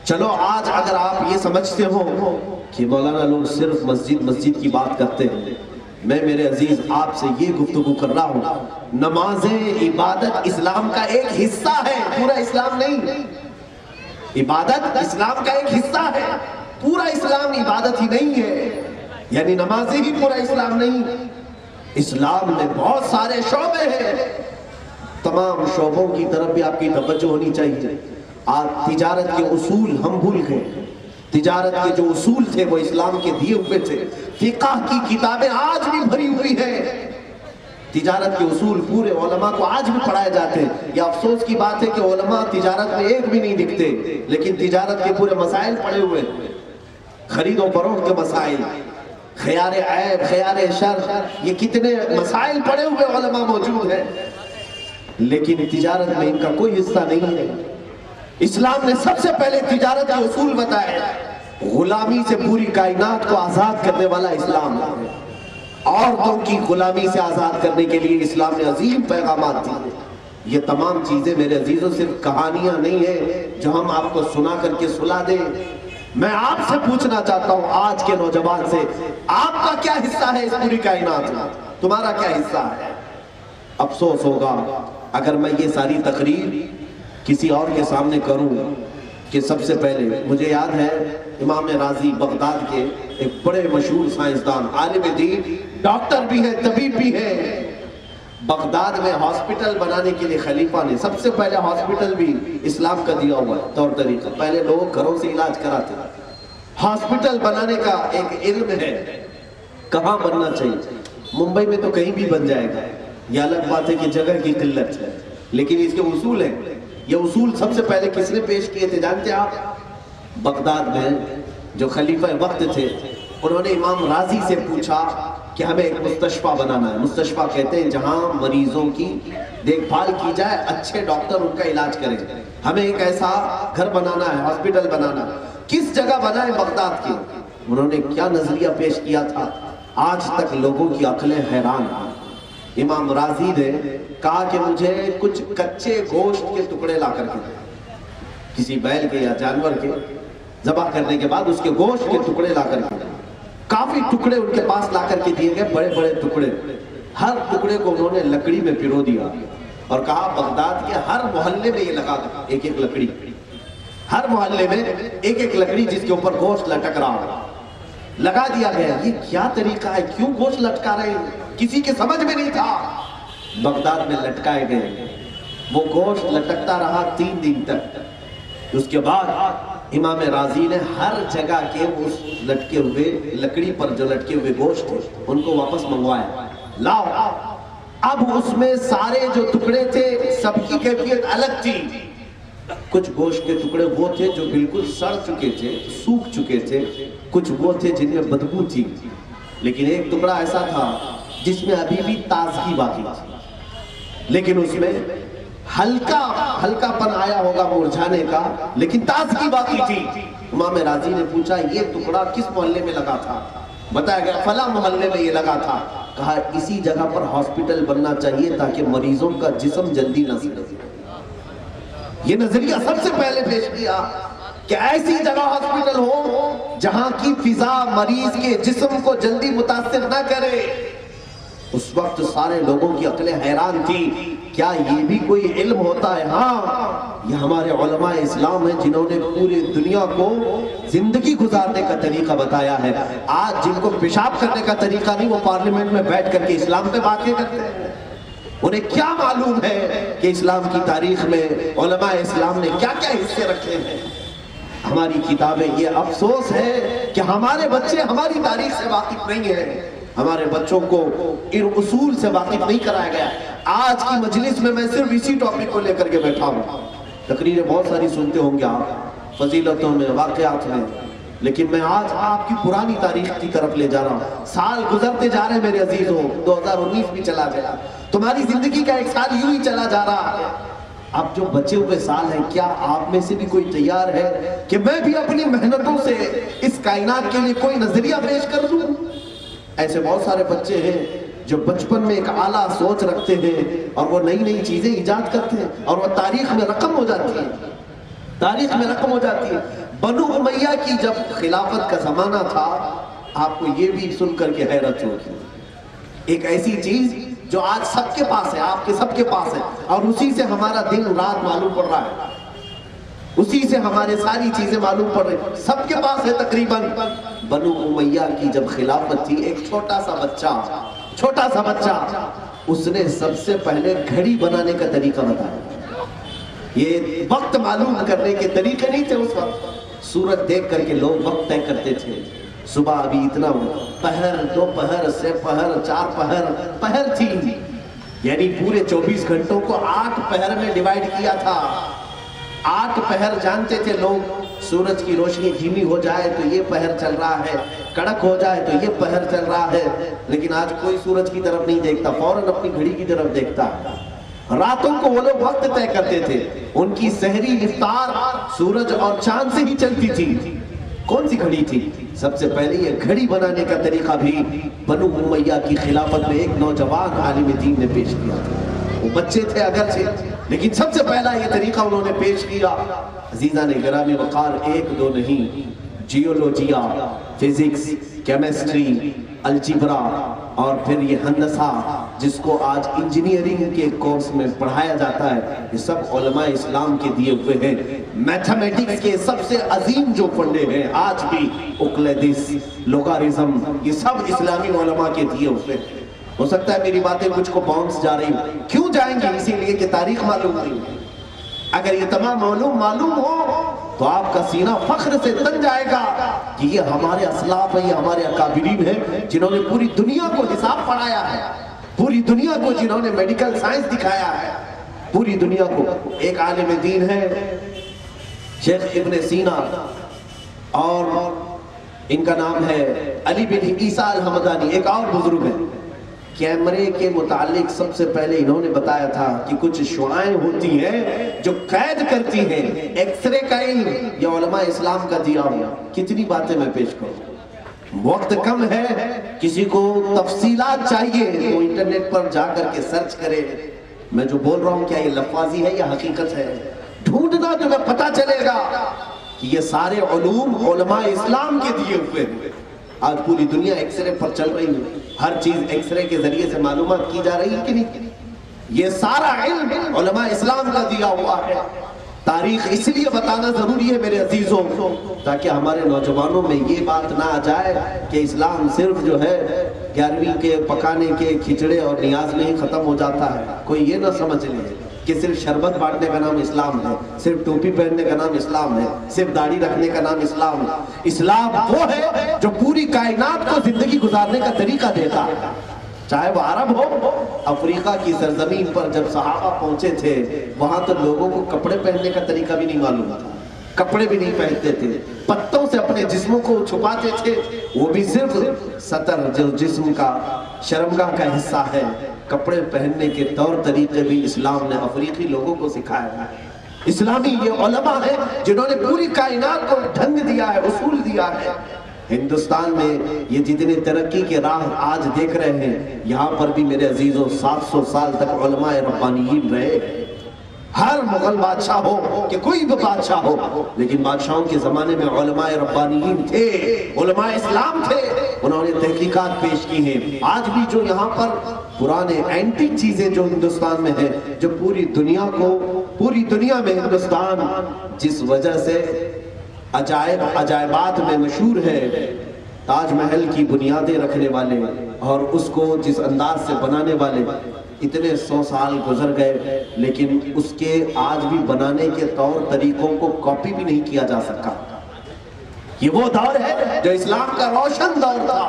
چلو آج اگر آپ یہ سمجھتے ہو کہ مولانا لوگ صرف مسجد کی بات کرتے ہیں، میں میرے عزیز آپ سے یہ گفتگو کر رہا ہوں، نمازیں عبادت اسلام کا ایک حصہ ہے، پورا اسلام نہیں۔ عبادت اسلام کا ایک حصہ ہے، پورا اسلام عبادت ہی نہیں ہے، یعنی نمازیں ہی پورا اسلام نہیں۔ اسلام میں بہت سارے شعبے ہیں، تمام شعبوں کی طرف بھی آپ کی توجہ ہونی چاہیے۔ آج تجارت کے اصول ہم بھول گئے، تجارت کے جو اصول تھے وہ اسلام کے دیے ہوئے تھے۔ فقہ کی کتابیں آج بھی بھری ہوئی ہیں، تجارت کے اصول پورے علماء کو آج بھی پڑھائے جاتے ہیں۔ یہ افسوس کی بات ہے کہ علماء تجارت میں ایک بھی نہیں دکھتے، لیکن تجارت کے پورے مسائل پڑے ہوئے، خرید و فروخت کے مسائل، خیار عیب، خیار شر، یہ کتنے مسائل پڑے ہوئے علماء موجود ہیں، لیکن تجارت میں ان کا کوئی حصہ نہیں ہے۔ اسلام نے سب سے پہلے تجارت کے اصول بتائے، غلامی سے پوری کائنات کو آزاد کرنے والا اسلام ہے، عورتوں کی غلامی سے آزاد کرنے کے لیے اسلام نے عظیم پیغامات دیے۔ یہ تمام چیزیں میرے عزیزوں صرف کہانیاں نہیں ہیں جو ہم آپ کو سنا کر کے سلا دیں۔ میں آپ سے پوچھنا چاہتا ہوں آج کے نوجوان سے، آپ کا کیا حصہ ہے اس پوری کائنات میں؟ تمہارا کیا حصہ ہے؟ افسوس ہوگا اگر میں یہ ساری تقریر کسی اور کے سامنے کروں کہ سب سے پہلے مجھے یاد ہے امام رازی بغداد کے ایک بڑے مشہور سائنسدان، عالم دین، ڈاکٹر بھی ہے، طبیب بھی ہے، بغداد میں ہاسپٹل بنانے کے لیے خلیفہ نے سب سے پہلے ہاسپٹل بھی اسلام کا دیا ہوا ہے طور طریقہ، پہلے لوگ گھروں سے علاج کراتے، ہاسپٹل بنانے کا ایک علم ہے، کہاں بننا چاہیے؟ ممبئی میں تو کہیں بھی بن جائے گا، یہ الگ بات ہے کہ جگہ کی قلت ہے، لیکن اس کے اصول ہیں۔ یہ اصول سب سے پہلے کس نے پیش کیے تھے جانتے ہیں آپ؟ بغداد میں جو خلیفہ وقت تھے انہوں نے امام رازی سے پوچھا کہ ہمیں ایک مستشفیٰ بنانا ہے۔ مستشفیٰ کہتے ہیں جہاں مریضوں کی دیکھ بھال کی جائے، اچھے ڈاکٹر ان کا علاج کریں، ہمیں ایک ایسا گھر بنانا ہے، ہاسپٹل بنانا۔ کس جگہ بنائے؟ بغداد کی۔ انہوں نے کیا نظریہ پیش کیا تھا؟ آج تک لوگوں کی عقلیں حیران ہیں۔ امام رازی نے کہا کہ مجھے کچھ کچے گوشت کے ٹکڑے لا کر کے کسی بیل کے یا جانور کے ذبح کرنے کے بعد اس کے گوشت کے ٹکڑے لا کر کے، کافی ٹکڑے ان کے پاس لا کر کے دیے گئے، بڑے بڑے ٹکڑے۔ ہر ٹکڑے کو انہوں نے لکڑی میں پرو دیا اور کہا بغداد کے ہر محلے میں یہ لگا دو، ایک ایک لکڑی، ہر محلے میں ایک ایک لکڑی جس کے اوپر گوشت لٹک رہا ہو، لگا دیا گیا۔ یہ کیا طریقہ ہے؟ کیوں گوشت لٹکا رہے ہیں؟ کسی کے سمجھ میں نہیں تھا۔ بغداد میں لٹکائے گئے، وہ گوشت لٹکتا رہا 3 دن تک۔ اس کے بعد امام رازی نے ہر جگہ کے اس لٹکے ہوئے لکڑی پر جو لٹکے ہوئے گوشت تھے ان کو واپس منگوایا، لاؤ۔ اب اس میں سارے جو ٹکڑے تھے سب کی کیفیت الگ تھی۔ کچھ گوشت کے ٹکڑے وہ تھے جو بالکل سڑ چکے تھے، سوکھ چکے تھے، کچھ وہ تھے جن میں بدبو تھی، لیکن ایک ٹکڑا ایسا تھا جس میں ابھی بھی تازگی باقی تھی، لیکن اس میں ہلکا پن آیا ہوگا مرجھانے کا، لیکن تازگی باقی تھی۔ امام رازی نے پوچھا یہ ٹکڑا کس محلے میں لگا تھا؟ بتایا گیا فلاں محلے میں یہ لگا تھا۔ کہا اسی جگہ پر ہاسپٹل بننا چاہیے تاکہ مریضوں کا جسم جلدی نہ سڑے۔ یہ نظریہ سب سے پہلے پیش کیا کہ ایسی جگہ ہاسپٹل ہو جہاں کی فضا مریض کے جسم کو جلدی متاثر نہ کرے۔ اس وقت سارے لوگوں کی عقلیں حیران تھی، کیا یہ بھی کوئی علم ہوتا ہے؟ ہاں، یہ ہمارے علماء اسلام ہیں جنہوں نے پوری دنیا کو زندگی گزارنے کا طریقہ بتایا ہے۔ آج جن کو پیشاب کرنے کا طریقہ نہیں، وہ پارلیمنٹ میں بیٹھ کر کے اسلام پہ باتیں کرتے ہیں۔ انہیں کیا معلوم ہے کہ اسلام کی تاریخ میں علماء اسلام نے کیا کیا حصے رکھے ہیں؟ ہماری کتابیں، یہ افسوس ہے کہ ہمارے بچے ہماری تاریخ سے واقف نہیں ہیں، ہمارے بچوں کو ان اصول سے واقف نہیں کرایا گیا۔ آج کی مجلس میں میں صرف اسی ٹاپک کو لے کر کے بیٹھا ہوں۔ تقریریں بہت ساری سنتے ہوں گے آپ، فضیلتوں میں، واقعات میں، لیکن میں آج آپ کی پرانی تاریخ کی طرف لے جا رہا ہوں۔ سال گزرتے جا رہے ہیں میرے عزیزوں، 2019 بھی چلا گیا، تمہاری زندگی کا ایک سال یوں ہی چلا جا رہا ہے۔ اب جو بچے ہوئے سال ہیں، کیا آپ میں سے بھی کوئی تیار ہے کہ میں بھی اپنی محنتوں سے اس کائنات کے لیے کوئی نظریہ پیش کر دوں؟ ایسے بہت سارے بچے ہیں جو بچپن میں ایک اعلیٰ سوچ رکھتے ہیں اور وہ نئی نئی چیزیں ایجاد کرتے ہیں اور وہ تاریخ میں رقم ہو جاتی ہے، تاریخ میں رقم ہو جاتی ہے۔ بنو امیہ کی جب خلافت کا زمانہ تھا، آپ کو یہ بھی سن کر کے حیرت ہوگی، ایک ایسی چیز جو آج سب کے پاس ہے، آپ کے سب کے پاس ہے، اور اسی سے ہمارا دن رات معلوم پڑ رہا ہے، اسی سے ہمارے ساری چیزیں معلوم پڑ رہی ہیں، سب کے پاس ہے تقریباً۔ بنو امیہ کی جب خلافت تھی، ایک چھوٹا سا بچہ اس نے سب سے پہلے گھڑی بنانے کا طریقہ بتایا۔ یہ وقت معلوم کرنے کے طریقے نہیں تھے اس وقت، سورج دیکھ کر کے لوگ وقت طے کرتے تھے۔ صبح ابھی اتنا پہر، 2 پہر سے پہر، 4 پہر تھی، یعنی پورے 24 گھنٹوں کو 8 پہر میں ڈیوائیڈ کیا تھا۔ 8 پہر جانتے تھے لوگ، سورج کی روشنی دھیمی ہو جائے تو یہ پہر چل رہا ہے، کڑک ہو جائے تو یہ پہر چل رہا ہے، لیکن آج کوئی سورج کی طرف نہیں دیکھتا، فوراً اپنی گھڑی کی طرف دیکھتا ہے۔ راتوں کو وہ لوگ وقت طے کرتے تھے، ان کی سحری افطار سورج اور چاند سے ہی چلتی تھی۔ کون سی گھڑی تھی؟ سب سے پہلے یہ گھڑی بنانے کا طریقہ بھی بنو امیہ کی خلافت میں ایک نوجوان عالم دین نے پیش کیا تھا۔ وہ بچے تھے اگرچہ، لیکن سب سے پہلا یہ طریقہ انہوں نے پیش کیا۔ عزیزان گرامی وقار، 1 2 نہیں، جیولوجیا، فزکس، کیمسٹری، الجبرا اور پھر یہ ہندسہ جس کو آج انجینئرنگ کے کورس میں پڑھایا جاتا ہے، یہ سب علماء اسلام کے دیے ہوئے ہیں۔ میتھمیٹکس کے سب سے عظیم جو فنڈے ہیں آج بھی، اوکلیدس، لوگارزم، یہ سب اسلامی علماء کے دیے ہوئے ہیں۔ ہو سکتا ہے میری باتیں کچھ کو باؤنس جا رہی ہوں، کیوں جائیں گے؟ اسی لیے کہ تاریخ معلوم نہیں۔ اگر یہ تمام علوم معلوم ہو تو آپ کا سینہ فخر سے تن جائے گا کہ یہ ہمارے اسلاف ہیں، یہ ہمارے اکابرین ہیں جنہوں نے پوری دنیا کو حساب پڑھایا ہے، پوری دنیا کو جنہوں نے میڈیکل سائنس دکھایا ہے، پوری دنیا کو۔ ایک عالم دین ہے شیخ ابن سینا، اور ان کا نام ہے علی بن عیسیٰ الحمدانی، ایک اور بزرگ ہے۔ کیمرے کے متعلق سب سے پہلے انہوں نے بتایا تھا کہ کچھ شعائیں ہوتی ہیں جو قید کرتی ہیں، ایکس رے کا علم یہ علماء اسلام کا دیا ہوا۔ کتنی باتیں میں پیش کروں، وقت کم ہے، کسی کو تفصیلات چاہیے تو انٹرنیٹ پر جا کر کے سرچ کرے۔ میں جو بول رہا ہوں کیا یہ لفاظی ہے یا حقیقت ہے، ڈھونڈنا تمہیں پتہ چلے گا کہ یہ سارے علوم علماء اسلام کے دیے ہوئے ہیں۔ آج پوری دنیا ایکس رے پر چل رہی ہے، ہر چیز ایکس رے کے ذریعے سے معلومات کی جا رہی ہے کہ نہیں؟ یہ سارا علم علماء اسلام کا دیا ہوا ہے۔ تاریخ اس لیے بتانا ضروری ہے میرے عزیزوں، تاکہ ہمارے نوجوانوں میں یہ بات نہ آ جائے کہ اسلام صرف جو ہے 11ویں کے پکانے کے کھچڑے اور نیاز میں ہی ختم ہو جاتا ہے۔ کوئی یہ نہ سمجھ لے کہ صرف شربت بانٹنے کا نام اسلام ہے، صرف ٹوپی پہننے کا نام اسلام ہے، صرف داڑھی رکھنے کا نام اسلام ہے۔ اسلام وہ ہے جو پوری کائنات کو زندگی گزارنے کا طریقہ دیتا ہے، چاہے وہ عرب ہو۔ افریقہ کی سرزمین پر جب صحابہ پہنچے تھے، وہاں تو لوگوں کو کپڑے پہننے کا طریقہ بھی نہیں معلوم تھا، کپڑے بھی نہیں پہنتے تھے، پتوں سے اپنے جسموں کو چھپاتے تھے، وہ بھی صرف سطر جو جسم کا شرمگاہ کا حصہ ہے۔ کپڑے پہننے کے طور طریقے بھی اسلام نے افریقی لوگوں کو سکھایا ہے۔ اسلامی یہ علماء ہیں جنہوں نے پوری کائنات کو ڈھنگ دیا ہے، اصول دیا ہے۔ ہندوستان میں یہ جتنے ترقی کے راہ آج دیکھ رہے ہیں، یہاں پر بھی میرے عزیزوں 700 سال تک علماء ربانیین رہے۔ ہر مغل بادشاہ ہو کہ کوئی بھی بادشاہ ہو، لیکن بادشاہوں کے زمانے میں علماء ربانیین تھے، علماء اسلام تھے، انہوں نے تحقیقات پیش کی ہیں۔ آج بھی جو یہاں پر پرانے اینٹک چیزیں جو ہندوستان میں ہیں، جو پوری دنیا میں ہندوستان جس وجہ سے عجائبات میں مشہور ہے، تاج محل کی بنیادیں رکھنے والے اور اس کو جس انداز سے بنانے والے، اتنے 100 سال گزر گئے لیکن اس کے آج بھی بنانے کے طور طریقوں کو کاپی بھی نہیں کیا جا سکا۔ یہ وہ دور ہے جو اسلام کا روشن دور تھا،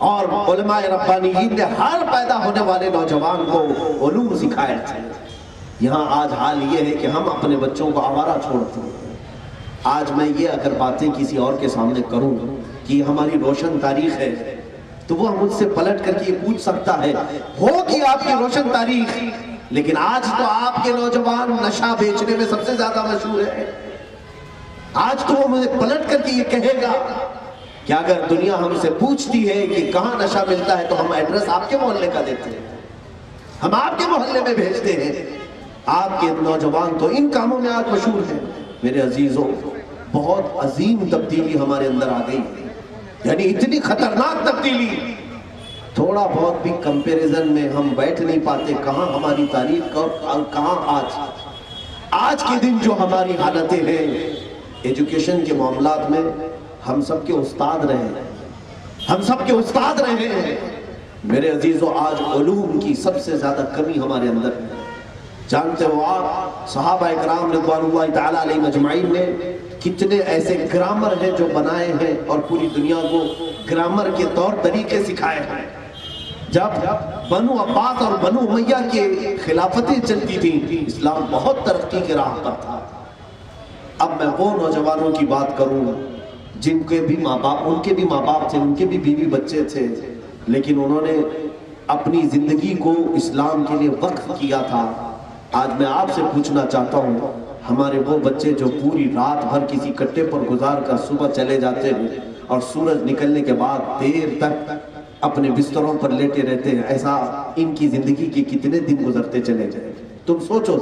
اور علماء ربانیین نے ہر پیدا ہونے والے نوجوان کو علوم سکھائے تھے۔ یہاں آج حال یہ ہے کہ ہم اپنے بچوں کو آوارہ چھوڑتے ہیں۔ آج میں یہ اگر باتیں کسی اور کے سامنے کروں کہ یہ ہماری روشن تاریخ ہے، تو وہ مجھ سے پلٹ کر کے یہ پوچھ سکتا ہے ہوگی آپ کی روشن تاریخ، لیکن آج تو آپ کے نوجوان نشہ بیچنے میں سب سے زیادہ مشہور ہے۔ آج تو وہ مجھے پلٹ کر کے یہ کہے گا کہ اگر دنیا ہم سے پوچھتی ہے کہ کہاں نشہ ملتا ہے تو ہم ایڈریس آپ کے محلے کا دیتے ہیں، ہم آپ کے محلے میں بھیجتے ہیں۔ آپ کے نوجوان تو ان کاموں میں آج مشہور ہیں۔ میرے عزیزوں، بہت عظیم تبدیلی ہمارے اندر آ گئی، یعنی اتنی خطرناک تبدیلی، تھوڑا بہت بھی کمپیریزن میں ہم بیٹھ نہیں پاتے۔ کہاں ہماری تاریخ اور کہاں آج کے دن جو ہماری حالتیں ہیں ایجوکیشن کے معاملات میں، ہم سب کے استاد رہے ہیں، ہم سب کے استاد رہے ہیں۔ میرے عزیزوں، آج علوم کی سب سے زیادہ کمی ہمارے اندر ہے۔ جانتے ہو آپ صحابہ اکرام رضوان اللہ تعالیٰ علیہ مجمعین نے کتنے ایسے گرامر ہیں جو بنائے ہیں اور پوری دنیا کو گرامر کے طور طریقے سکھائے ہیں۔ جب بنو عباس اور بنو امیہ کے خلافتیں چلتی تھیں، اسلام بہت ترقی کے راہ پر تھا۔ اب میں وہ نوجوانوں کی بات کروں جن کے بھی ماں باپ، ان کے بھی ماں باپ تھے، ان کے بھی بیوی بچے تھے، لیکن انہوں نے اپنی زندگی کو اسلام کے لیے وقف کیا تھا۔ آج میں آپ سے پوچھنا چاہتا ہوں، ہمارے وہ بچے جو پوری رات بھر کسی کٹے پر گزار کر صبح چلے جاتے ہیں اور سورج نکلنے کے بعد دیر تک اپنے بستروں پر لیٹے رہتے ہیں، ایسا ان کی زندگی کے کتنے دن گزرتے چلے جائیں؟ تم سوچو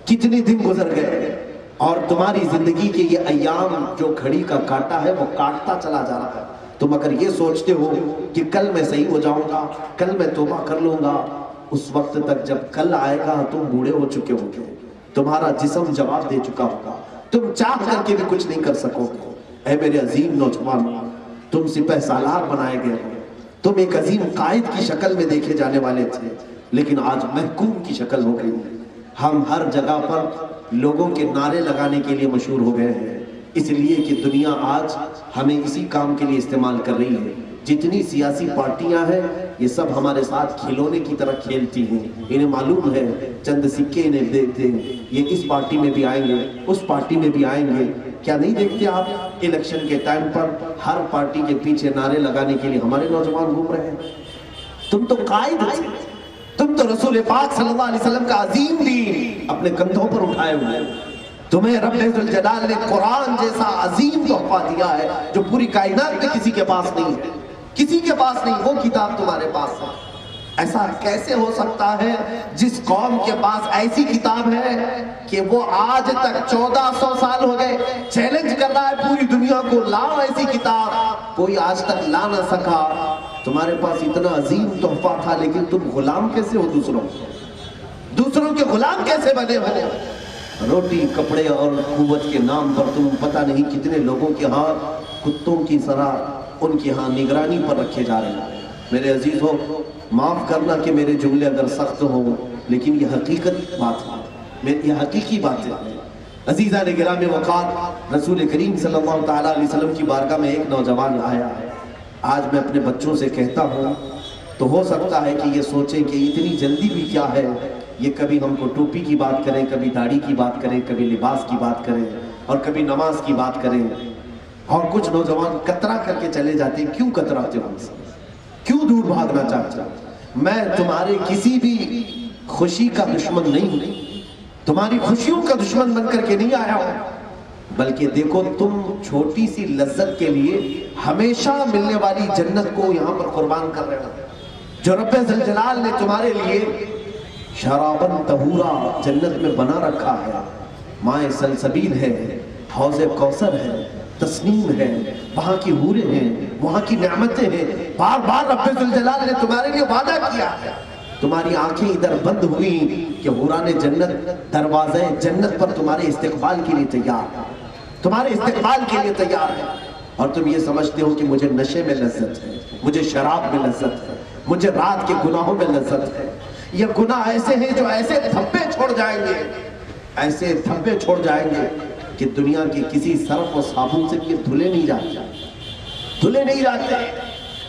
کتنے دن گزر گئے، اور تمہاری زندگی کے یہ ایام جو گھڑی کا کاٹا ہے وہ کاٹتا چلا جا رہا ہے۔ تم اگر یہ سوچتے ہو کہ کل میں صحیح ہو جاؤں گا، کل میں توبہ کر لوں گا، اس وقت تک جب کل آئے گا تم بوڑھے ہو چکے ہو گے، تمہارا جسم جواب دے چکا ہوگا، تم چاہ کر کے بھی کچھ نہیں کر سکو گے۔ اے میرے عظیم نوجوان، تم سپہ سالار بنائے گئے ہو، تم ایک عظیم قائد کی شکل میں دیکھے جانے والے تھے، لیکن آج محکوم کی شکل ہو گئی۔ ہم ہر جگہ پر لوگوں کے نعرے لگانے کے لیے مشہور ہو گئے ہیں، اس لیے کہ دنیا آج ہمیں اسی کام کے لیے استعمال کر رہی ہے۔ جتنی سیاسی پارٹیاں ہیں یہ سب ہمارے ساتھ کھلونے کی طرح کھیلتی ہیں، انہیں معلوم ہے چند سکے انہیں دیتے ہیں، یہ اس پارٹی میں بھی آئیں گے، اس پارٹی میں بھی آئیں گے۔ کیا نہیں دیکھتے آپ الیکشن کے ٹائم پر ہر پارٹی کے پیچھے نعرے لگانے کے لیے ہمارے نوجوان گھوم رہے ہیں؟ تم تو قائد ہو، تم تو رسول پاک صلی اللہ علیہ وسلم کا عظیم دین اپنے کندھوں پر اٹھائے ہوئے ہیں۔ تمہیں رب ذوالجلال نے قرآن جیسا عظیم تحفہ دیا ہے جو پوری کائنات میں کسی کے پاس نہیں ہے، کسی کے پاس نہیں، وہ کتاب تمہارے پاس ہے۔ ایسا کیسے ہو سکتا ہے جس قوم کے پاس ایسی کتاب ہے کہ وہ آج تک 1400 سال ہو گئے چیلنج کر رہا ہے پوری دنیا کو، لاؤ ایسی کتاب، کوئی آج تک لا نہ سکا۔ تمہارے پاس اتنا عظیم تحفہ تھا لیکن تم غلام کیسے ہو؟ دوسروں کے غلام کیسے بنے ہو؟ روٹی کپڑے اور قوت کے نام پر تم پتہ نہیں کتنے لوگوں کے ہاں کتوں کی طرح ان کے ہاں نگرانی پر رکھے جا رہے ہیں۔ میرے عزیز ہو، معاف کرنا کہ میرے جملے اگر سخت ہوں، لیکن یہ حقیقت بات ہے، یہ حقیقی بات ہے۔ عزیزان گرامی وقار، رسول کریم صلی اللہ تعالیٰ علیہ وسلم کی بارگاہ میں ایک نوجوان آیا ہے۔ آج میں اپنے بچوں سے کہتا ہوں تو ہو سکتا ہے کہ یہ سوچیں کہ اتنی جلدی بھی کیا ہے، یہ کبھی ہم کو ٹوپی کی بات کریں، کبھی داڑھی کی بات کریں، کبھی لباس کی بات کریں اور کبھی نماز کی بات کریں، اور کچھ نوجوان کترا کر کے چلے جاتے ہیں۔ کیوں کتراتے ہو؟ کیوں دور بھاگنا چاہتے ہو؟ میں تمہارے کسی بھی خوشی کا دشمن نہیں ہوں، تمہاری خوشیوں کا دشمن بن کر کے نہیں آیا ہوں، بلکہ دیکھو تم چھوٹی سی لذت کے لیے ہمیشہ ملنے والی جنت کو یہاں پر قربان کر رہے ہو، جو رب ذوالجلال نے تمہارے لیے شرابن طہورا جنت میں بنا رکھا ہے۔ مائے سلسبیل ہے، حوض کوثر ہے، تسنیم ہے، وہاں کی حوریں ہیں، وہاں کی نعمتیں ہیں۔ بار بار رب ذوالجلال نے تمہارے لیے وعدہ کیا ہے۔ تمہاری آنکھیں ادھر بند ہوئی کہ حوران جنت دروازے جنت پر تمہارے استقبال کے لیے تیار ہے، تمہارے استقبال کے لیے تیار ہے، اور تم یہ سمجھتے ہو کہ مجھے نشے میں لذت ہے، مجھے شراب میں لذت ہے، مجھے رات کے گناہوں میں لذت ہے۔ یہ گناہ ایسے ہیں جو ایسے دھبے چھوڑ جائیں گے، ایسے دھبے چھوڑ جائیں گے کہ دنیا کی کسی صرف و صابن سے یہ دھلے نہیں جاتے، دھلے نہیں جاتے۔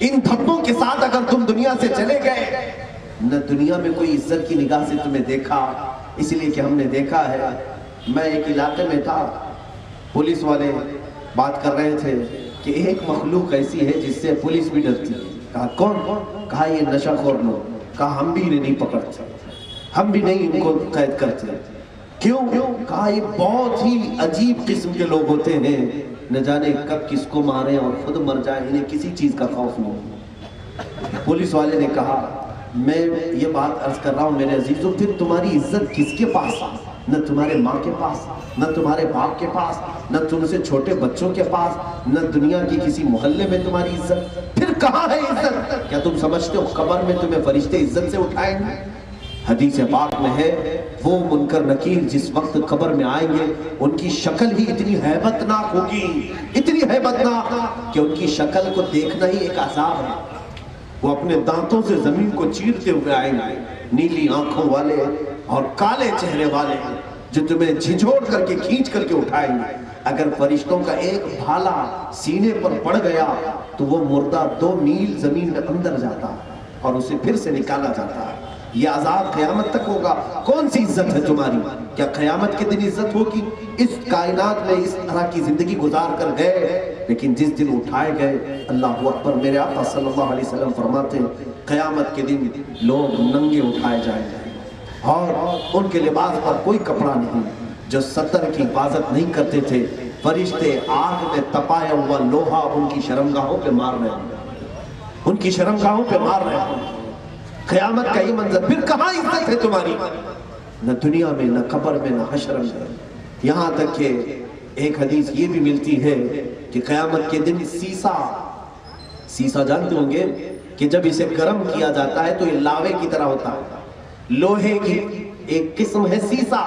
ان دھبوں کے ساتھ اگر تم دنیا سے چلے گئے، نہ دنیا میں کوئی عزت کی نگاہ سے تمہیں دیکھا، اس لیے کہ ہم نے دیکھا ہے۔ میں ایک علاقے میں تھا، پولیس والے بات کر رہے تھے کہ ایک مخلوق ایسی ہے جس سے پولیس بھی ڈرتی ہے۔ کہا کون؟ کہا یہ نشہ خور لوگ۔ کہا ہم بھی انہیں نہیں پکڑتے، ہم بھی نہیں ان کو قید کرتے۔ کیوں؟ کہا یہ بہت ہی عجیب قسم کے لوگ ہوتے ہیں، نہ جانے کب کس کو ماریں اور خود مر جائیں، انہیں کسی چیز کا خوف نہیں۔ پولیس والے نے کہا میں یہ بات عرض کر رہا ہوں میرے عزیزوں، پھر تمہاری عزت کس کے پاس؟ نہ تمہارے ماں کے پاس، نہ تمہارے باپ کے پاس، نہ تم سے چھوٹے بچوں کے پاس، نہ دنیا کی کسی محلے میں تمہاری عزت، پھر کہاں ہے عزت؟ کیا تم سمجھتے ہو قبر میں تمہیں فرشتے عزت سے اٹھائیں گے؟ حدیث پاک میں ہے وہ منکر نکیر جس وقت قبر میں آئیں گے ان کی شکل ہی اتنی ہیبت ناک ہوگی، اتنی ہیبت ناک کہ ان کی شکل کو دیکھنا ہی ایک عذاب ہے۔ وہ اپنے دانتوں سے زمین کو چیرتے ہوئے آئیں گے، نیلی آنکھوں والے اور کالے چہرے والے جو تمہیں جھنجھوڑ کر کے کھینچ کر کے اٹھائیں گے۔ اگر فرشتوں کا ایک بھالا سینے پر پڑ گیا تو وہ مردہ 2 میل زمین میں اندر جاتا ہے اور اسے پھر سے نکالا جاتا ہے۔ یہ عذاب قیامت تک ہوگا۔ کون سی عزت ہے تمہاری؟ کیا قیامت کے دن عزت ہوگی؟ اس کائنات میں اس طرح کی زندگی گزار کر گئے، لیکن جس دن اٹھائے گئے، اللہ اکبر، میرے آقا صلی اللہ علیہ وسلم فرماتے ہیں قیامت کے دن لوگ ننگے اٹھائے جائیں گے اور ان کے لباس پر کوئی کپڑا نہیں، جو ستر کی حفاظت نہیں کرتے تھے فرشتے آگ میں تپایا ہوا لوہا ان کی شرمگاہوں پہ مار رہے ہیں، ان کی شرمگاہوں پہ مار رہے ہیں۔ قیامت کا یہ منظر، پھر کہاں عزت ہے تمہاری؟ نہ دنیا میں، نہ قبر میں، نہ حشر میں۔ یہاں تک کہ ایک حدیث یہ بھی ملتی ہے کہ قیامت کے دن سیسا جانتے ہوں گے کہ جب اسے گرم کیا جاتا ہے تو یہ لاوے کی طرح ہوتا ہے، لوہے کی ایک قسم ہے سیسا،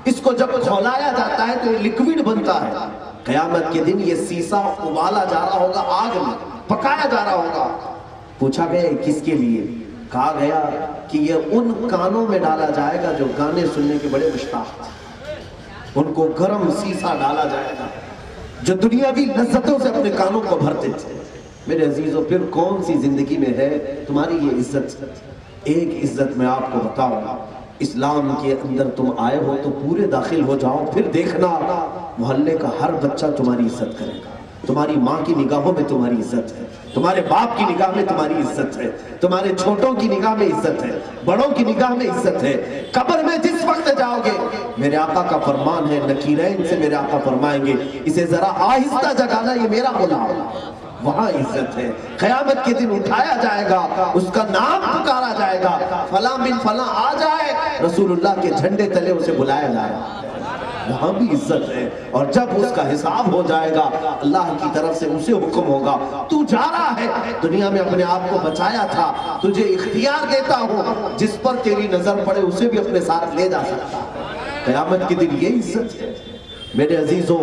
اس کو جب کھولایا جاتا ہے تو یہ لکوڈ بنتا ہے۔ قیامت کے دن یہ سیسا ابالا جا رہا ہوگا، آگ میں پکایا جا رہا ہوگا۔ پوچھا گیا کس کے لیے؟ کہا گیا کہ یہ ان کانوں میں ڈالا جائے گا جو گانے سننے کے بڑے مشتاق تھے، ان کو گرم سیسا ڈالا جائے گا جو دنیاوی لذتوں سے اپنے کانوں کو بھرتے تھے۔ میرے عزیزوں، پھر کون سی زندگی میں ہے تمہاری یہ عزت؟ ایک عزت میں آپ کو بتاؤں، اسلام کے اندر تم آئے ہو تو پورے داخل ہو جاؤ، پھر دیکھنا محلے کا ہر بچہ تمہاری عزت کرے گا، تمہاری ماں کی نگاہوں میں تمہاری عزت ہے، تمہارے باپ کی نگاہ میں تمہاری عزت ہے، تمہارے چھوٹوں کی نگاہ میں عزت ہے، بڑوں کی نگاہ میں عزت ہے۔ قبر میں جس وقت جاؤ گے، میرے آقا کا فرمان ہے، نکیرین سے میرے آقا فرمائیں گے اسے ذرا آہستہ جگانا، یہ میرا غلام، وہاں عزت ہے۔ قیامت کے دن اٹھایا جائے گا، اس کا نام پکارا جائے گا، فلاں بن فلاں آ جائے، رسول اللہ کے جھنڈے تلے اسے بلایا جائے گا، وہاں بھی عزت ہے۔ اور جب اس کا حساب ہو جائے گا، اللہ کی طرف سے اسے حکم ہوگا، تو جا رہا ہے، دنیا میں اپنے آپ کو بچایا تھا، تجھے اختیار دیتا ہوں، جس پر تیری نظر پڑے اسے بھی اپنے ساتھ لے جا سکتا۔ قیامت کے دن یہ عزت ہے۔ میرے عزیزوں،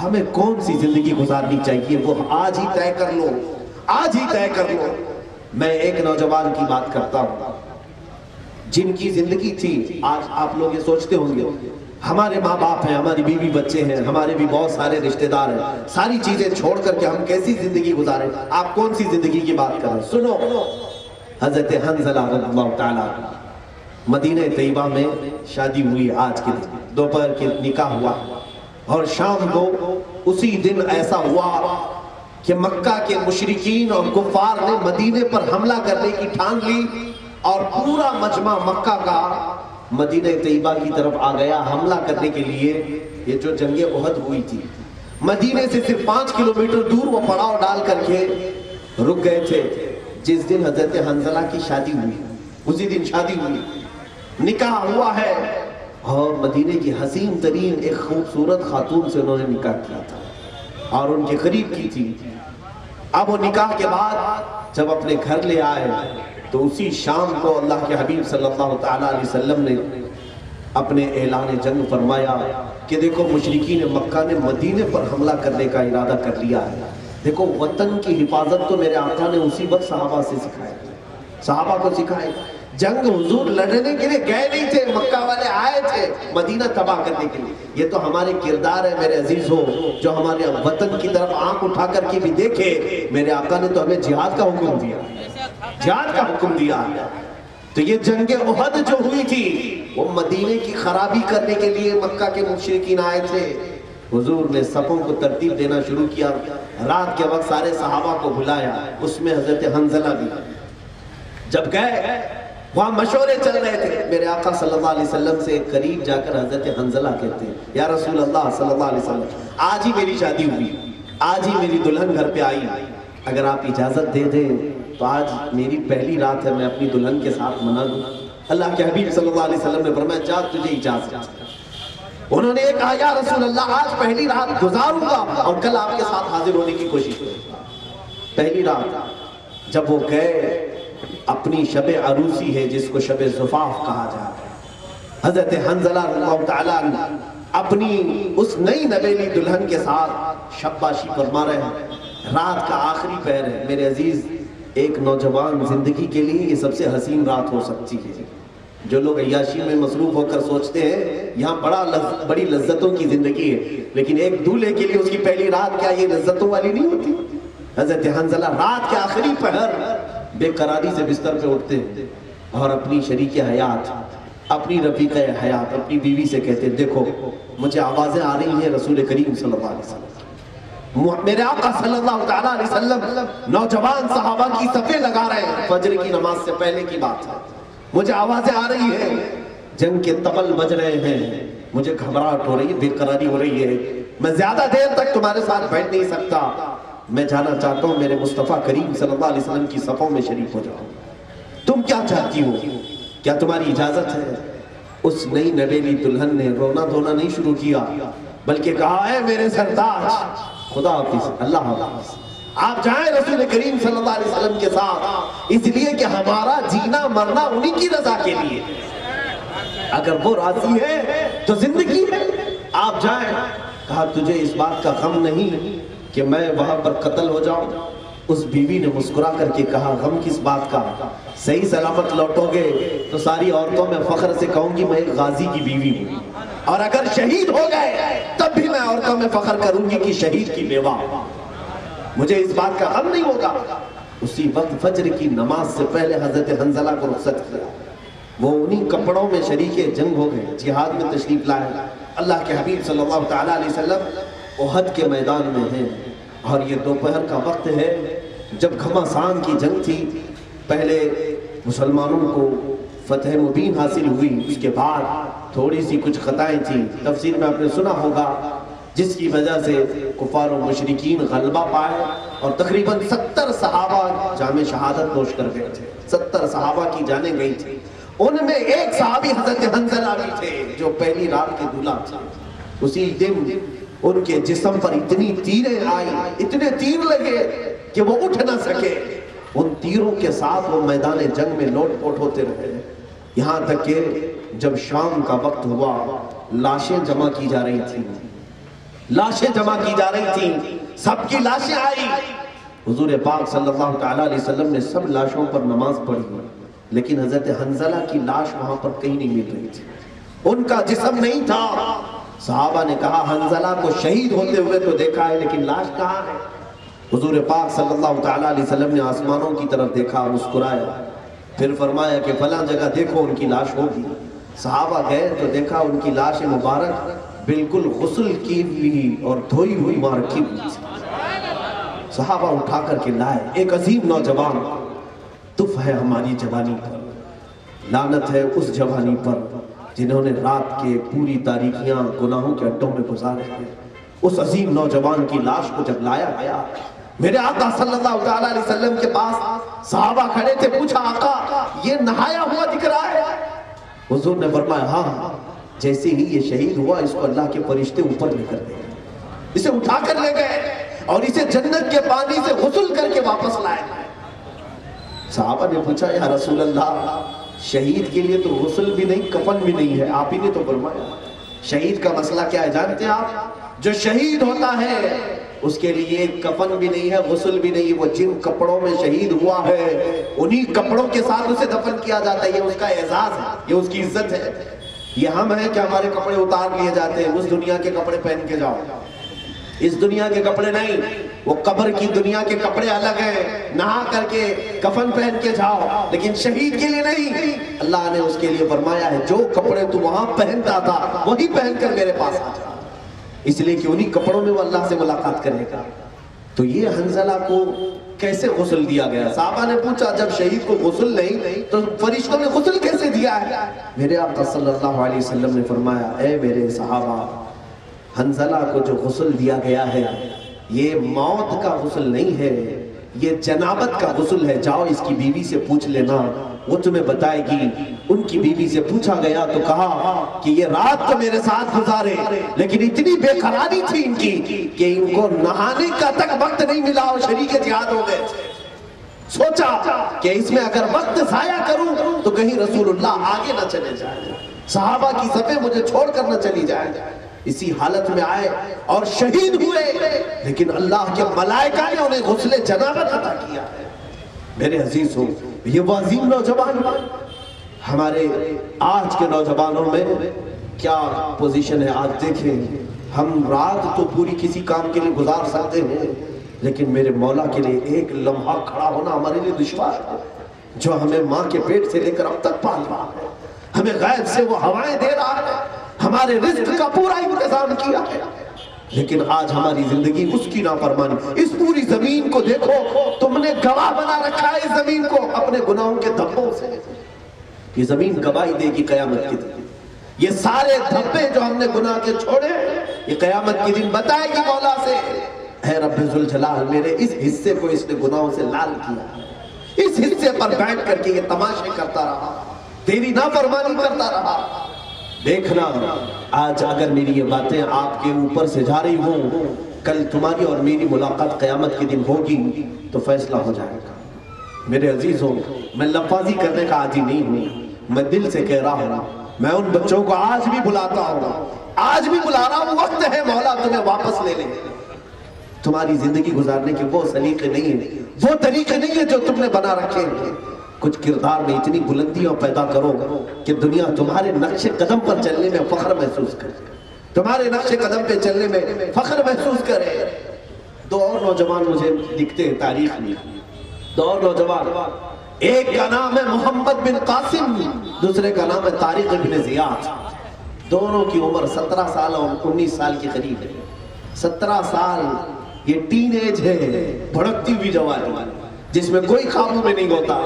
ہمیں کون سی زندگی گزارنی چاہیے وہ آج ہی طے کر لو، آج ہی طے کر لو۔ میں ایک نوجوان کی بات کرتا ہوں جن کی زندگی تھی، آج آپ لوگ یہ سوچتے ہوں گے ہمارے ماں باپ ہیں، ہماری بیوی بچے ہیں، ہمارے بھی بہت سارے رشتہ دار ہیں، ساری چیزیں چھوڑ کر کے ہم کیسی زندگی گزاریں؟ آپ کون سی زندگی کی بات کر رہے ہیں؟ سنو، حضرت حنظلہ رضی اللہ تعالیٰ مدینہ طیبہ میں شادی ہوئی، آج کے دن دوپہر کے نکاح ہوا، اور شام کو اسی دن ایسا ہوا کہ مکہ کے مشرکین اور کفار نے مدینے پر حملہ کرنے کی ٹھان لی، اور پورا مجمع مکہ کا مدینہ طیبہ کی طرف آ گیا حملہ کرنے کے لیے۔ یہ جو جنگ احد ہوئی تھی، مدینے سے صرف 5 کلومیٹر دور وہ پڑاؤ ڈال کر کے رک گئے تھے۔ جس دن حضرت حنظلہ کی شادی ہوئی، اسی دن شادی ہوئی، نکاح ہوا ہے، اور مدینے کی حسین ترین ایک خوبصورت خاتون سے انہوں نے نکاح کیا تھا اور ان کے قریب کی تھی۔ اب وہ نکاح کے بعد جب اپنے گھر لے آئے تو اسی شام کو اللہ کے حبیب صلی اللہ تعالیٰ علیہ وسلم نے اپنے اعلان جنگ فرمایا کہ دیکھو مشرکین مکہ نے مدینے پر حملہ کرنے کا ارادہ کر لیا ہے۔ دیکھو وطن کی حفاظت تو میرے آقا نے اسی وقت صحابہ سے سکھائی، صحابہ کو سکھائی۔ جنگ حضور لڑنے کے لیے گئے نہیں تھے، مکہ والے آئے تھے مدینہ تباہ کرنے کے لیے۔ یہ تو ہمارے کردار ہے میرے عزیز ہو، جو ہمارے وطن کی طرف آنکھ اٹھا کر کے بھی دیکھے۔ میرے آقا نے تو ہمیں جہاد کا حکم دیا، جہاد کا حکم دیا۔ تو یہ جنگ احد جو ہوئی تھی وہ مدینے کی خرابی کرنے کے لیے مکہ کے مشرکین آئے تھے۔ حضور نے صفوں کو ترتیب دینا شروع کیا، رات کے وقت سارے صحابہ کو بلایا، اس میں حضرت حنظلہ بھی۔ جب گئے وہاں مشورے چل رہے تھے، میرے آقا صلی اللہ علیہ وسلم سے قریب جا کر حضرت حنظلہ کہتے ہیں، یا رسول اللہ صلی اللہ علیہ وسلم، آج ہی میری شادی ہوئی، آج ہی میری دلہن گھر پہ آئی، اگر آپ اجازت دے دیں تو آج میری پہلی رات ہے، میں اپنی دلہن کے ساتھ منا دوں۔ اللہ کے حبیب صلی اللہ علیہ وسلم نے فرمایا جا تجھے اجازت۔ انہوں نے کہا یا رسول اللہ آج پہلی رات گزاروں گا اور کل آپ کے ساتھ حاضر ہونے کی کوشش کروں گا۔ پہلی رات جب وہ گئے، اپنی شب عروسی ہے جس کو شب زفاف کہا جاتا ہے، حضرت حنظلہ رضی اللہ تعالیٰ اپنی اس نئی نویلی دلہن کے ساتھ شباشی فرما رہے ہیں، رات کا آخری پہر ہے۔ میرے عزیز، ایک نوجوان زندگی کے لیے یہ سب سے حسین رات ہو سکتی ہے۔ جو لوگ عیاشی میں مصروف ہو کر سوچتے ہیں یہاں بڑی لذتوں کی زندگی ہے، لیکن ایک دولہے کے لیے اس کی پہلی رات کیا یہ لذتوں والی نہیں ہوتی؟ حضرت حنظلہ رات کے آخری پہر بے قراری سے بستر پہ اٹھتے ہیں اور اپنی شریک حیات، اپنی رفیق حیات، اپنی بیوی سے کہتے ہیں دیکھو مجھے آوازیں آ رہی ہیں رسول کریم صلی اللہ علیہ وسلم، میرے آقا صلی اللہ تعالیٰ علیہ وسلم نوجوان صحابہ کی صفیں لگا رہے ہیں، فجر کی نماز سے پہلے کی بات ہے، مجھے آوازیں آ رہی ہیں، جنگ کے طبل بج رہے ہیں، مجھے گھبراہٹ ہو رہی ہے، بے قراری ہو رہی ہے، میں زیادہ دیر تک تمہارے ساتھ بیٹھ نہیں سکتا، میں جانا چاہتا ہوں میرے مصطفیٰ کریم صلی اللہ علیہ وسلم کی صفوں میں شریک ہو جاؤں۔ تم کیا چاہتی ہو؟ کیا تمہاری اجازت ہے؟ اس نئی نویلی دلہن نے رونا دھونا نہیں شروع کیا، بلکہ کہا ہے میرے سرتاج خدا حافظ، اللہ حافظ، آپ جائیں رسول کریم صلی اللہ علیہ وسلم کے ساتھ، اس لیے کہ ہمارا جینا مرنا انہی کی رضا کے لیے، اگر وہ راضی ہے تو زندگی ہے، آپ جائیں۔ کہا تجھے اس بات کا غم نہیں کہ میں وہاں پر قتل ہو جاؤں؟ اس بیوی نے مسکرا کر کے کہا غم کس بات کا، صحیح سلامت لوٹو گے تو ساری عورتوں میں فخر سے کہوں گی میں ایک غازی کی بیوی ہوں، اور اگر شہید ہو گئے تب بھی میں عورتوں میں فخر کروں گی کہ شہید کی بیوہ، مجھے اس بات کا غم نہیں ہوگا۔ اسی وقت فجر کی نماز سے پہلے حضرت حنظلہ کو رخصت کیا، وہ انہی کپڑوں میں شریک جنگ ہو گئے، جہاد میں تشریف لائے۔ اللہ کے حبیب صلی اللہ تعالیٰ علیہ وسلم احد کے میدان میں ہیں، اور یہ دوپہر کا وقت ہے جب گھمسان کی جنگ تھی۔ پہلے مسلمانوں کو فتح مبین حاصل ہوئی، اس کے بعد تھوڑی سی کچھ خطائیں تھیں، تفسیر میں آپ نے سنا ہوگا، جس کی وجہ سے کفار و مشرکین غلبہ پائے، اور تقریباً 70 صحابہ جام شہادت نوش کر گئے تھے۔ 70 صحابہ کی جانیں گئی تھی، ان میں ایک صحابی حضرت حنظلہ بھی تھے جو پہلی رات کے دولہ تھے۔ اسی دن ان کے جسم پر اتنی تیریں آئی، اتنے تیر لگے کہ وہ اٹھ نہ سکے، ان تیروں کے ساتھ وہ میدان جنگ میں لوٹ پوٹ ہوتے رہے، یہاں تک کہ جب شام کا وقت ہوا لاشیں جمع کی جا رہی تھیں، لاشیں جمع کی جا رہی تھیں، سب کی لاشیں آئی۔ حضور پاک صلی اللہ تعالیٰ علیہ وسلم نے سب لاشوں پر نماز پڑھی، لیکن حضرت حنظلہ کی لاش وہاں پر کہیں نہیں مل رہی تھی، ان کا جسم نہیں تھا۔ صحابہ نے کہا حنظلہ کو شہید ہوتے ہوئے تو دیکھا ہے لیکن لاش کہاں ہے؟ حضور پاک صلی اللہ تعالیٰ علیہ وسلم نے آسمانوں کی طرف دیکھا، مسکرایا، پھر فرمایا کہ فلاں جگہ دیکھو ان کی لاش ہوگی۔ صحابہ گئے تو دیکھا ان کی لاش مبارک بالکل غسل کی ہوئی اور دھوئی ہوئی وہاں رکھی ہوئی تھی۔ صحابہ اٹھا کر کے لائے، ایک عظیم نوجوان، تف ہے ہماری جوانی پر، لعنت ہے اس جوانی پر جنہوں نے رات کے پوری تاریکیاں گناہوں کے اڈوں میں گزارے ہیں۔ اس عظیم نوجوان کی لاش کو جب لایا گیا میرے آقا صلی اللہ تعالیٰ علیہ وسلم کے پاس، صحابہ کھڑے تھے، پوچھا آقا یہ نہایا ہوا دکھ رہا ہے؟ حضور نے فرمایا ہاں، جیسے ہی یہ شہید ہوا اس کو اللہ کے فرشتے اوپر لے کر گئے، اسے اٹھا کر لے گئے اور اسے جنت کے پانی سے غسل کر کے واپس لائے۔ صحابہ نے پوچھا یا رسول اللہ شہید کے لیے تو غسل بھی نہیں کفن بھی نہیں ہے، آپ ہی نے تو فرمایا۔ شہید کا مسئلہ کیا ہے جانتے ہیں آپ؟ جو شہید ہوتا ہے اس کے لیے کفن بھی نہیں ہے، غسل بھی نہیں، وہ جن کپڑوں میں شہید ہوا ہے انہی کپڑوں کے ساتھ اسے دفن کیا جاتا ہے، یہ اس کا اعزاز ہے، یہ اس کی عزت ہے۔ یہ ہم ہیں کہ ہمارے کپڑے اتار لیے جاتے ہیں، اس دنیا کے کپڑے پہن کے جاؤ، اس دنیا کے کپڑے نہیں، وہ قبر کی دنیا کے کپڑے الگ ہیں، نہا کر کے کفن پہن کے جاؤ، لیکن شہید کے لیے نہیں۔ اللہ نے اس کے لیے فرمایا ہے جو کپڑے تو وہاں پہنتا تھا وہی پہن کر میرے پاس آ جا، اس لیے کہ انہی کپڑوں میں وہ اللہ سے ملاقات کرنے کا۔ تو یہ حنظلہ کو کیسے غسل دیا گیا؟ صحابہ نے پوچھا جب شہید کو غسل نہیں تو فرشتوں نے غسل کیسے دیا ہے؟ میرے آقا صلی اللہ علیہ وسلم نے فرمایا اے میرے صحابہ، حنظلہ کو جو غسل دیا گیا ہے یہ موت کا غسل نہیں ہے، یہ جنابت کا غسل ہے، جاؤ اس کی بیوی سے پوچھ لینا وہ تمہیں بتائے گی۔ ان کی بیوی سے پوچھا گیا تو کہا کہ یہ رات تو میرے ساتھ گزارے لیکن اتنی بے قراری تھی ان کی کہ ان کو نہانے کا تک وقت نہیں ملا اور شریک جہاد ہو گئے۔ سوچا کہ اس میں اگر وقت ضائع کروں تو کہیں رسول اللہ آگے نہ چلے جائیں، صحابہ کی صفیں مجھے چھوڑ کر نہ چلی جائیں۔ اسی حالت میں آئے اور شہید ہوئے، لیکن اللہ کے ملائکہ نے انہیں غسل جنابت عطا کیا۔ میرے عزیز ہو، یہ وہ عظیم نوجوان، ہمارے آج کے نوجوانوں میں کیا پوزیشن ہے آج دیکھیں۔ ہم رات تو پوری کسی کام کے لیے گزار سکتے ہیں لیکن میرے مولا کے لیے ایک لمحہ کھڑا ہونا ہمارے لیے دشوار ہے، جو ہمیں ماں کے پیٹ سے لے کر اب تک پال رہا ہے، ہمیں غیب سے وہ ہوائیں دے رہا ہے، ہمارے رزق کا پورا انتظام کیا ہے، لیکن آج ہماری زندگی اس کی نافرمانی۔ اس پوری زمین کو دیکھو، تم نے گواہ بنا رکھا ہے اس زمین کو اپنے گناہوں کے دھبوں سے۔ یہ زمین گواہی دے گی قیامت کے دن، یہ سارے دھبے جو ہم نے گناہ کے چھوڑے یہ قیامت کے دن بتائے گی مولا سے اے رب ذوالجلال میرے اس حصے کو اس نے گناہوں سے لال کیا، اس حصے پر بیٹھ کر کے یہ تماشے کرتا رہا، تیری نافرمانی کرتا رہا۔ دیکھنا آج اگر میری یہ باتیں آپ کے اوپر سے جا رہی ہوں، کل تمہاری اور میری ملاقات قیامت کے دن ہوگی تو فیصلہ ہو جائے گا۔ میرے عزیزوں، میں لفاظی کرنے کا عادی نہیں ہوں، میں دل سے کہہ رہا ہوں، میں ان بچوں کو آج بھی بلاتا ہوں، آج بھی بلا رہا ہوں، وقت ہے مولا تمہیں واپس لے لے، تمہاری زندگی گزارنے کے وہ سلیقے نہیں ہیں، وہ طریقے نہیں ہیں جو تم نے بنا رکھے ہیں۔ کچھ کردار میں اتنی بلندیاں پیدا کرو کہ دنیا تمہارے نقش قدم پر چلنے میں فخر محسوس کرے، تمہارے نقش قدم پہ چلنے میں فخر محسوس کرے۔ دو اور نوجوان مجھے دکھتے ہیں تاریخ میں، دو اور نوجوان، ایک کا نام ہے محمد بن قاسم، دوسرے کا نام ہے طارق بن زیاد۔ دونوں کی عمر 17 سال اور 19 سال کے قریب ہے۔ 17 سال یہ ٹین ایج ہے، بھڑکتی ہوئی جوانی جس میں کوئی قابو میں نہیں ہوتا،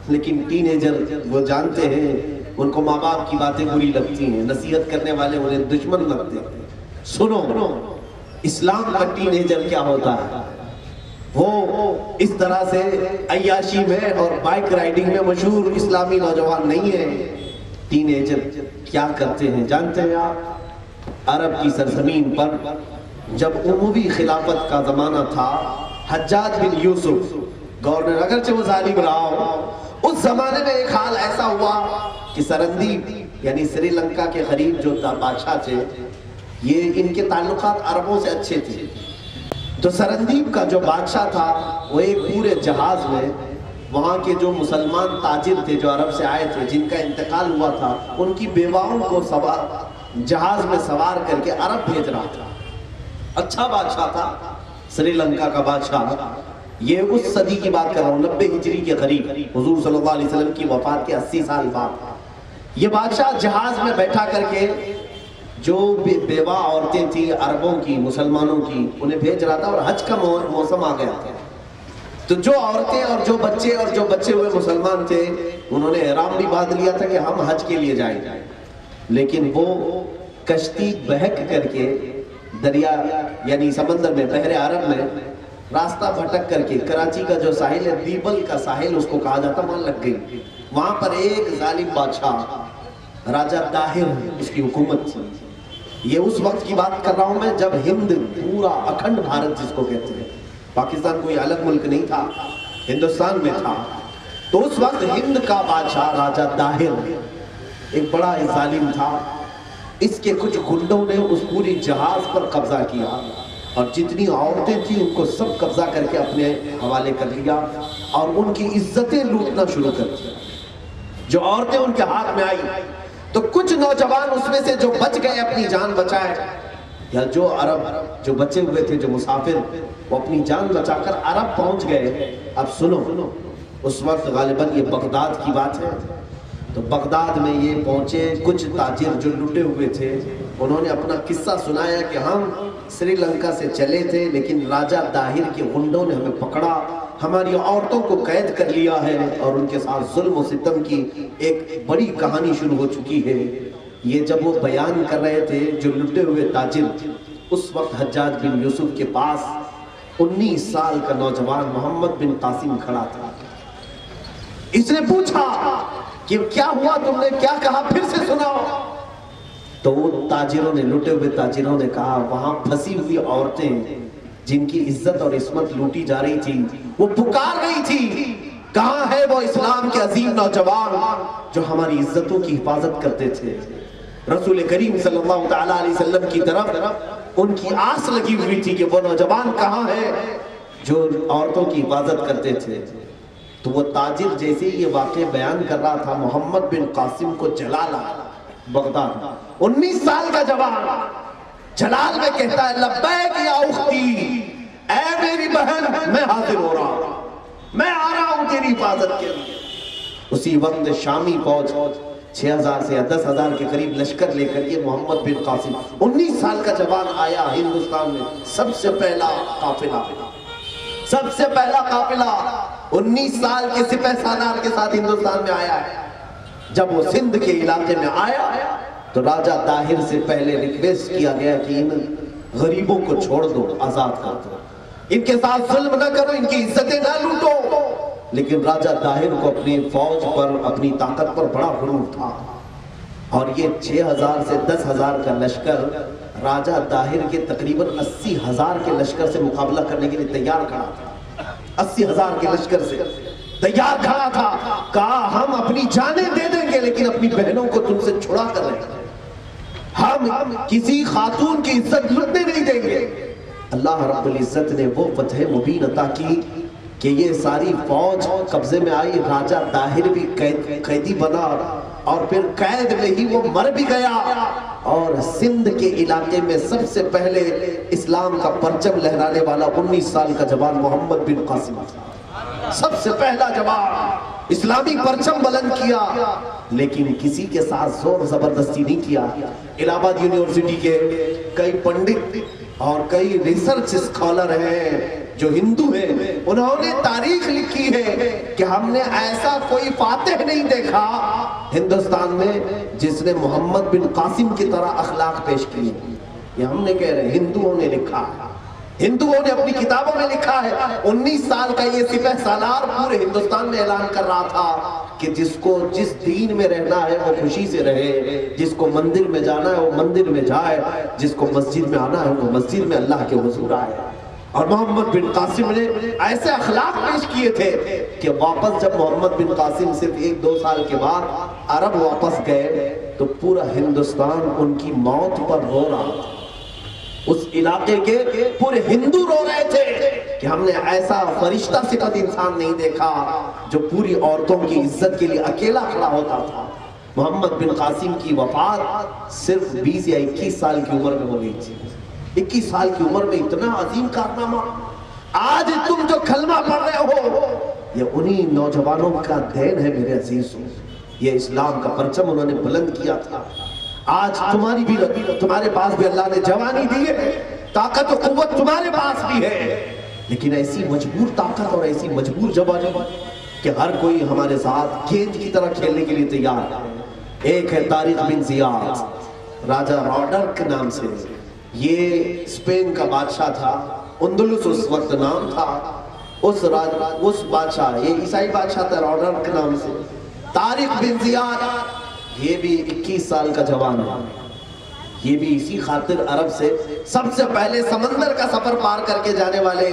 لیکن ٹین ایجر وہ جانتے ہیں ان کو ماں باپ کی باتیں بری لگتی ہیں، نصیحت کرنے والے انہیں دشمن لگتے ہیں۔ سنو اسلام کا ٹین ایجر کیا ہوتا ہے، وہ اس طرح سے عیاشی میں اور بائک رائڈنگ میں مشہور اسلامی نوجوان نہیں ہے۔ ٹین ایجر کیا کرتے ہیں جانتے ہیں آپ؟ عرب کی سرزمین پر جب اموی خلافت کا زمانہ تھا، حجاج بن یوسف گورنر، اگرچہ وہ ظالم رہا ہو، اس زمانے میں ایک حال ایسا ہوا کہ سرندیپ یعنی سری لنکا کے قریب جو بادشاہ تھے، یہ ان کے تعلقات عربوں سے اچھے تھے، تو سرندیپ کا جو بادشاہ تھا وہ ایک پورے جہاز میں وہاں کے جو مسلمان تاجر تھے جو عرب سے آئے تھے، جن کا انتقال ہوا تھا، ان کی بیواؤں کو جہاز میں سوار کر کے عرب بھیج رہا تھا۔ اچھا بادشاہ تھا سری لنکا کا بادشاہ، یہ اس صدی کی بات کر رہا ہوں، 90 ہجری کے قریب، حضور صلی اللہ علیہ وسلم کی وفات کے 80 سال بعد یہ بادشاہ جہاز میں بیٹھا کر کے جو بیوہ عورتیں تھیں عربوں کی، مسلمانوں کی، انہیں بھیج رہا تھا، اور حج کا موسم آ گیا تھا، تو جو عورتیں اور جو بچے ہوئے مسلمان تھے انہوں نے احرام بھی باندھ لیا تھا کہ ہم حج کے لیے جائیں، لیکن وہ کشتی بہک کر کے دریا یعنی سمندر میں، بحر عرب میں راستہ بھٹک کر کے کراچی کا جو ساحل ہے، دیبل کا ساحل اس کو کہا جاتا، وہاں لگ گئی۔ وہاں پر ایک ظالم بادشاہ راجہ طاہر، اس کی حکومت تھی۔ یہ اس وقت کی بات کر رہا ہوں میں جب ہند پورا اکھنڈ بھارت جس کو کہتے ہیں، پاکستان کوئی الگ ملک نہیں تھا، ہندوستان میں تھا، تو اس وقت ہند کا بادشاہ راجہ طاہر ایک بڑا ظالم تھا۔ اس کے کچھ گنڈوں نے اس پوری جہاز پر قبضہ کیا اور جتنی عورتیں تھیں ان کو سب قبضہ کر کے اپنے حوالے کر لیا اور ان کی عزتیں لوٹنا شروع کر دیا۔ جو عورتیں ان کے ہاتھ میں آئی تو کچھ نوجوان اس میں سے جو بچ گئے اپنی جان بچائے، یا جو عرب جو بچے ہوئے تھے جو مسافر، وہ اپنی جان بچا کر عرب پہنچ گئے۔ اب سنو، اس وقت غالباً یہ بغداد کی بات ہے، تو بغداد میں یہ پہنچے، کچھ تاجر جو لٹے ہوئے تھے انہوں نے اپنا قصہ سنایا کہ ہم سری لنکا سے چلے تھے لیکن راجہ طاہر کے غنڈوں نے ہمیں پکڑا، ہماری عورتوں کو قید کر لیا ہے اور ان کے ساتھ ظلم و ستم کی ایک بڑی کہانی شروع ہو چکی ہے۔ یہ جب وہ بیان کر رہے تھے جو لٹے ہوئے تاجر، اس وقت حجاج بن یوسف کے پاس 19 سال کا نوجوان محمد بن قاسم کھڑا تھا۔ اس نے پوچھا کہ کیا ہوا، تم نے کیا کہا، پھر سے سناؤ۔ تو وہ تاجروں نے، لٹے ہوئے تاجروں نے کہا، وہاں پھنسی ہوئی عورتیں جن کی عزت اور عصمت لوٹی جا رہی تھی، وہ پکار رہی تھی، کہاں ہے وہ اسلام کے عظیم نوجوان جو ہماری عزتوں کی حفاظت کرتے تھے۔ رسول کریم صلی اللہ تعالیٰ علیہ وسلم کی طرف ان کی آس لگی ہوئی تھی کہ وہ نوجوان کہاں ہے جو عورتوں کی حفاظت کرتے تھے۔ تو وہ تاجر جیسے یہ واقعہ بیان کر رہا تھا، محمد بن قاسم کو جلال آیا بغداد، 19 سال کا جوان جلال میں کہتا ہے، لبیک یا اختی، اے میری بہن میں حاضر ہو رہا ہوں، میں آ رہا ہوں تیری حفاظت کے لیے۔ اسی وقت شامی فوج 6000 سے 10,000 کے قریب لشکر لے کر یہ محمد بن قاسم 19 سال کا جوان آیا ہندوستان میں۔ سب سے پہلا قافلہ 19 سال کے سپہ سالار کے ساتھ ہندوستان میں آیا ہے۔ جب وہ سندھ کے علاقے میں آیا تو راجہ طاہر سے پہلے ریکویسٹ کیا گیا کہ ان غریبوں کو چھوڑ دو، آزاد کر دو، ان کے ساتھ ظلم نہ کرو، ان کی عزتیں نہ لوٹو۔ لیکن راجہ طاہر کو اپنی فوج پر، اپنی طاقت پر بڑا غرور تھا، اور یہ 6000 سے 10,000 کا لشکر راجہ طاہر کے تقریباً 80,000 کے لشکر سے مقابلہ کرنے کے لیے تیار کھڑا تھا۔ 80,000 کے لشکر سے تیار کھڑا تھا، کہا ہم اپنی جانیں دے دیں گے لیکن اپنی بہنوں کو تم سے چھڑا کر رہیں گے، ہم کسی خاتون کی عزت لٹنے نہیں دیں گے۔ اللہ رب العزت نے وہ فتح مبین عطا کی کہ یہ ساری فوج قبضے میں آئی، راجہ طاہر بھی قیدی بنا اور پھر قید میں ہی وہ مر بھی گیا، اور سندھ کے علاقے میں سب سے پہلے اسلام کا پرچم لہرانے والا 19 سال کا جوان محمد بن قاسم تھا، سب سے پہلا جوان اسلامی پرچم بلند کیا، لیکن کسی کے ساتھ زور زبردستی نہیں کیا۔ الہ آباد یونیورسٹی کے کئی پنڈت اور کئی ریسرچ اسکالر ہیں جو ہندو ہیں، انہوں نے تاریخ لکھی ہے کہ ہم نے ایسا کوئی فاتح نہیں دیکھا ہندوستان میں جس نے محمد بن قاسم کی طرح اخلاق پیش کی۔ یہ ہم نے کہہ رہے ہیں، ہندوؤں نے لکھا ہے، ہندوؤں نے اپنی کتابوں میں لکھا ہے۔ 19 سال کا یہ سپہ سالار پورے ہندوستان میں اعلان کر رہا تھا کہ جس کو جس دین میں رہنا ہے وہ خوشی سے رہے، جس کو مندر میں جانا ہے وہ مندر میں جائے، جس کو مسجد میں آنا ہے وہ مسجد میں اللہ کے حضور آئے۔ اور محمد بن قاسم نے ایسے اخلاق پیش کیے تھے کہ واپس جب محمد بن قاسم صرف 1-2 سال کے بعد عرب واپس گئے تو پورا ہندوستان ان کی موت پر رو رہا تھا۔ اس علاقے کے پورے ہندو رو رہے تھے کہ ہم نے ایسا فرشتہ صفت انسان نہیں دیکھا جو پوری عورتوں کی عزت کے لیے اکیلا کھڑا ہوتا تھا۔ محمد بن قاسم کی وفات صرف 20 یا 21 سال کی عمر میں ہو گئی تھی۔ 21 سال کی عمر میں اتنا عظیم کارنامہ، آج تم جو کلمہ پڑھ رہے ہو یہ انہی نوجوانوں کا دین ہے میرے عزیزوں۔ یہ اسلام کا پرچم انہوں نے بلند کیا تھا۔ آج تمہارے پاس بھی اللہ نے جوانی دی ہے، طاقت و قوت تمہارے پاس بھی ہے، لیکن ایسی مجبور طاقت اور ایسی مجبور جوانی کہ ہر کوئی ہمارے ساتھ گیند کی طرح کھیلنے کے لیے تیار ہے۔ ایک ہے طارق بن زیاد، راجہ راڈر کے نام سے، یہ اسپین کا بادشاہ تھا، اندلس اس وقت نام تھا۔ اس بادشاہ، یہ عیسائی بادشاہ تھا راڈر کے نام سے، طارق بن زیاد، یہ بھی 21 سال کا جوان ہے۔ یہ بھی اسی خاطر عرب سے سب سے پہلے سمندر کا سفر پار کر کے جانے والے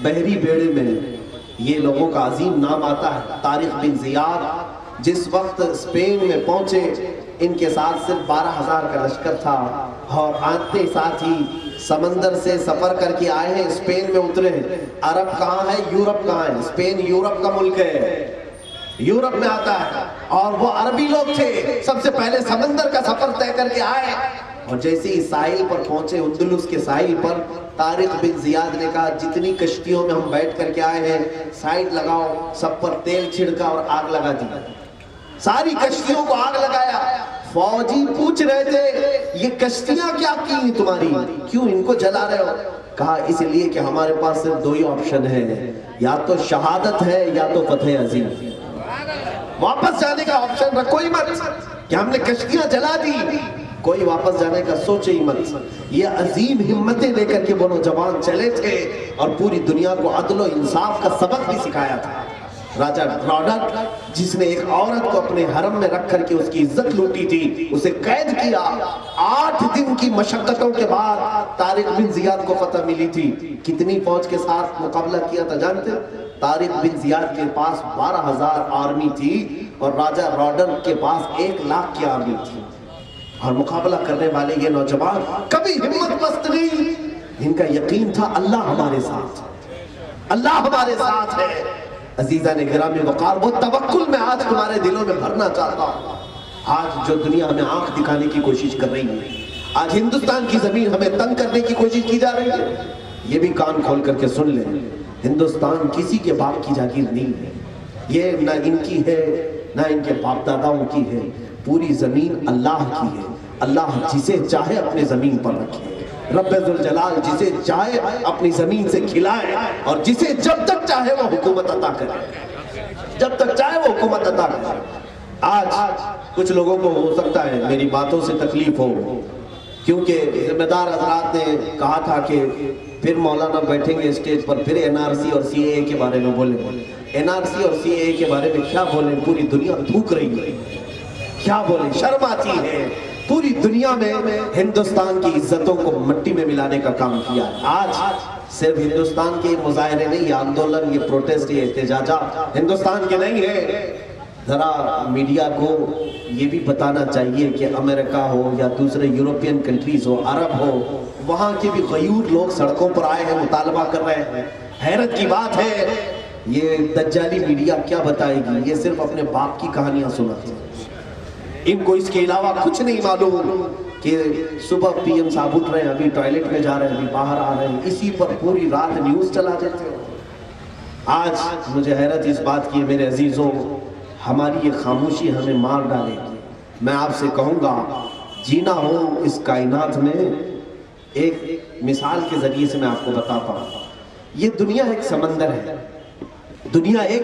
بحری بیڑے میں یہ لوگوں کا عظیم نام آتا ہے۔ طارق بن زیاد جس وقت اسپین میں پہنچے، ان کے ساتھ صرف 12,000 کا لشکر تھا، اور آتے ساتھ ہی سمندر سے سفر کر کے آئے ہیں، اسپین میں اترے۔ عرب کہاں ہے؟ یورپ کہاں ہے؟ اسپین یورپ کا ملک ہے، یورپ میں آتا ہے، اور وہ عربی لوگ تھے، سب سے پہلے سمندر کا سفر طے کر کے آئے، اور جیسے ہی ساحل پر پہنچے، اندلس کے ساحل پر، طارق بن زیاد نے کہا جتنی کشتیوں میں ہم بیٹھ کر کے آئے ہیں سائڈ لگاؤ، سب پر تیل چھڑکا اور آگ لگا دی۔ ساری کشتیوں کو آگ لگایا۔ فوجی پوچھ رہے تھے یہ کشتیاں کیا کی تمہاری، کیوں ان کو جلا رہے ہو؟ کہا اس لیے کہ ہمارے پاس صرف 2 ہی آپشن ہے، یا تو شہادت ہے یا تو فتح عظیم۔ واپس جانے کا آپشن رکھو ہی مت کہ ہم نے کشتیاں جلا دی، کوئی واپس جانے کا سوچے ہی مت۔ یہ عظیم ہمتیں لے کر کے وہ نوجوان چلے تھے اور پوری دنیا کو عدل و انصاف کا سبق بھی سکھایا تھا۔ راجہ راڈر جس نے ایک عورت کو اپنے حرم میں رکھ کر کے اس کی عزت لوٹی تھی، اسے قید کیا۔ 8 دن کی مشقتوں کے بعد طارق بن زیاد کو فتح ملی تھی۔ کتنی فوج کے ساتھ مقابلہ کیا تھا جانتے؟ طارق بن زیاد کے پاس 12,000 آرمی تھی اور راجہ راڈر کے پاس 1,00,000 کی آرمی تھی، اور مقابلہ کرنے والے یہ نوجوان کبھی ہمت پست نہیں، ان کا یقین تھا اللہ ہمارے ساتھ، اللہ ہمارے ساتھ ہے۔ عزیزان گرامی وقار، وہ توکل میں آج تمہارے دلوں میں بھرنا چاہتا ہوں۔ آج جو دنیا ہمیں آنکھ دکھانے کی کوشش کر رہی ہے، آج ہندوستان کی زمین ہمیں تنگ کرنے کی کوشش کی جا رہی ہے، یہ بھی کان کھول کر کے سن لیں، ہندوستان کسی کے باپ کی جاگیر نہیں ہے، یہ نہ ان کی ہے نہ ان کے باپ داداؤں کی ہے، پوری زمین اللہ کی ہے۔ اللہ جسے چاہے اپنے زمین پر رکھے، رب ذوالجلال جسے چاہے اپنی زمین سے کھلائے، اور جسے جب تک چاہے وہ حکومت عطا کرے، جب تک چاہے وہ حکومت عطا کرے۔ آج کچھ لوگوں کو ہو سکتا ہے میری باتوں سے تکلیف ہو، کیونکہ ذمہ دار حضرات نے کہا تھا کہ پھر مولانا بیٹھیں گے اسٹیج پر، پھر NRC اور CAA کے بارے میں بولیں۔ NRC اور CAA کے بارے میں کیا بولیں؟ پوری دنیا تھوک رہی ہے، کیا بولیں؟ شرم آتی ہے۔ پوری دنیا میں ہندوستان کی عزتوں کو مٹی میں ملانے کا کام کیا ہے۔ آج صرف ہندوستان کے مظاہرے نہیں، یہ آندولن، یہ پروٹیسٹ، یہ احتجاجات ہندوستان کے نہیں ہے، ذرا میڈیا کو یہ بھی بتانا چاہیے کہ امریکہ ہو یا دوسرے یورپین کنٹریز ہو، عرب ہو، وہاں کے بھی غیور لوگ سڑکوں پر آئے ہیں، مطالبہ کر رہے ہیں۔ حیرت کی بات ہے، یہ دجالی میڈیا کیا بتائے گی؟ یہ صرف اپنے باپ کی کہانیاں سناتے ہیں، ان کو اس کے علاوہ کچھ نہیں معلوم کہ صبح پی ایم صاحب اٹھ رہے ہیں، ابھی ٹوائلٹ میں جا رہے ہیں، ابھی باہر آ رہے ہیں، اسی پر پوری رات نیوز چلا دیتے ہیں۔ آج مجھے حیرت اس بات کی ہے میرے عزیزوں، ہماری یہ خاموشی ہمیں مار ڈالے گی۔ میں آپ سے کہوں گا، جینا ہو اس کائنات میں، ایک مثال کے ذریعے سے میں آپ کو بتاتا ہوں۔ یہ دنیا ایک سمندر ہے، دنیا ایک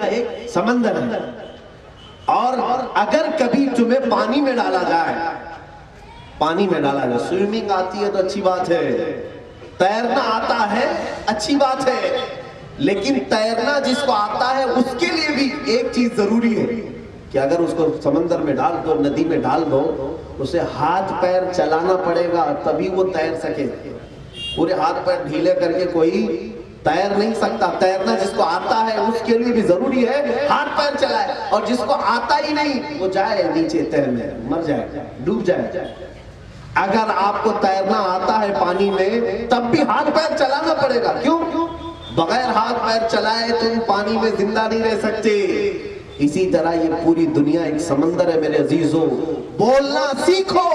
سمندر ہے، اور اگر کبھی تمہیں پانی میں ڈالا جائے، پانی میں ڈالا جائے، سوئمنگ آتی ہے تو اچھی بات ہے، تیرنا آتا ہے اچھی بات ہے، لیکن تیرنا جس کو آتا ہے اس کے لیے بھی ایک چیز ضروری ہے کہ اگر اس کو سمندر میں ڈال دو، ندی میں ڈال دو، اسے ہاتھ پیر چلانا پڑے گا تبھی وہ تیر سکے۔ پورے ہاتھ پیر ڈھیلے کر کے کوئی تیر نہیں سکتا۔ تیرنا جس کو آتا ہے اس کے لیے بھی ضروری ہے ہاتھ پیر چلائے، اور جس کو آتا ہی نہیں وہ جائے نیچے تیرنے، مر جائے، ڈوب جائے۔ اگر آپ کو تیرنا آتا ہے پانی میں تب بھی ہاتھ پیر چلانا پڑے گا، کیوں؟ بغیر ہاتھ پیر چلائے تم پانی میں زندہ نہیں رہ سکتے۔ اسی طرح یہ پوری دنیا ایک سمندر ہے میرے عزیزوں، بولنا سیکھو،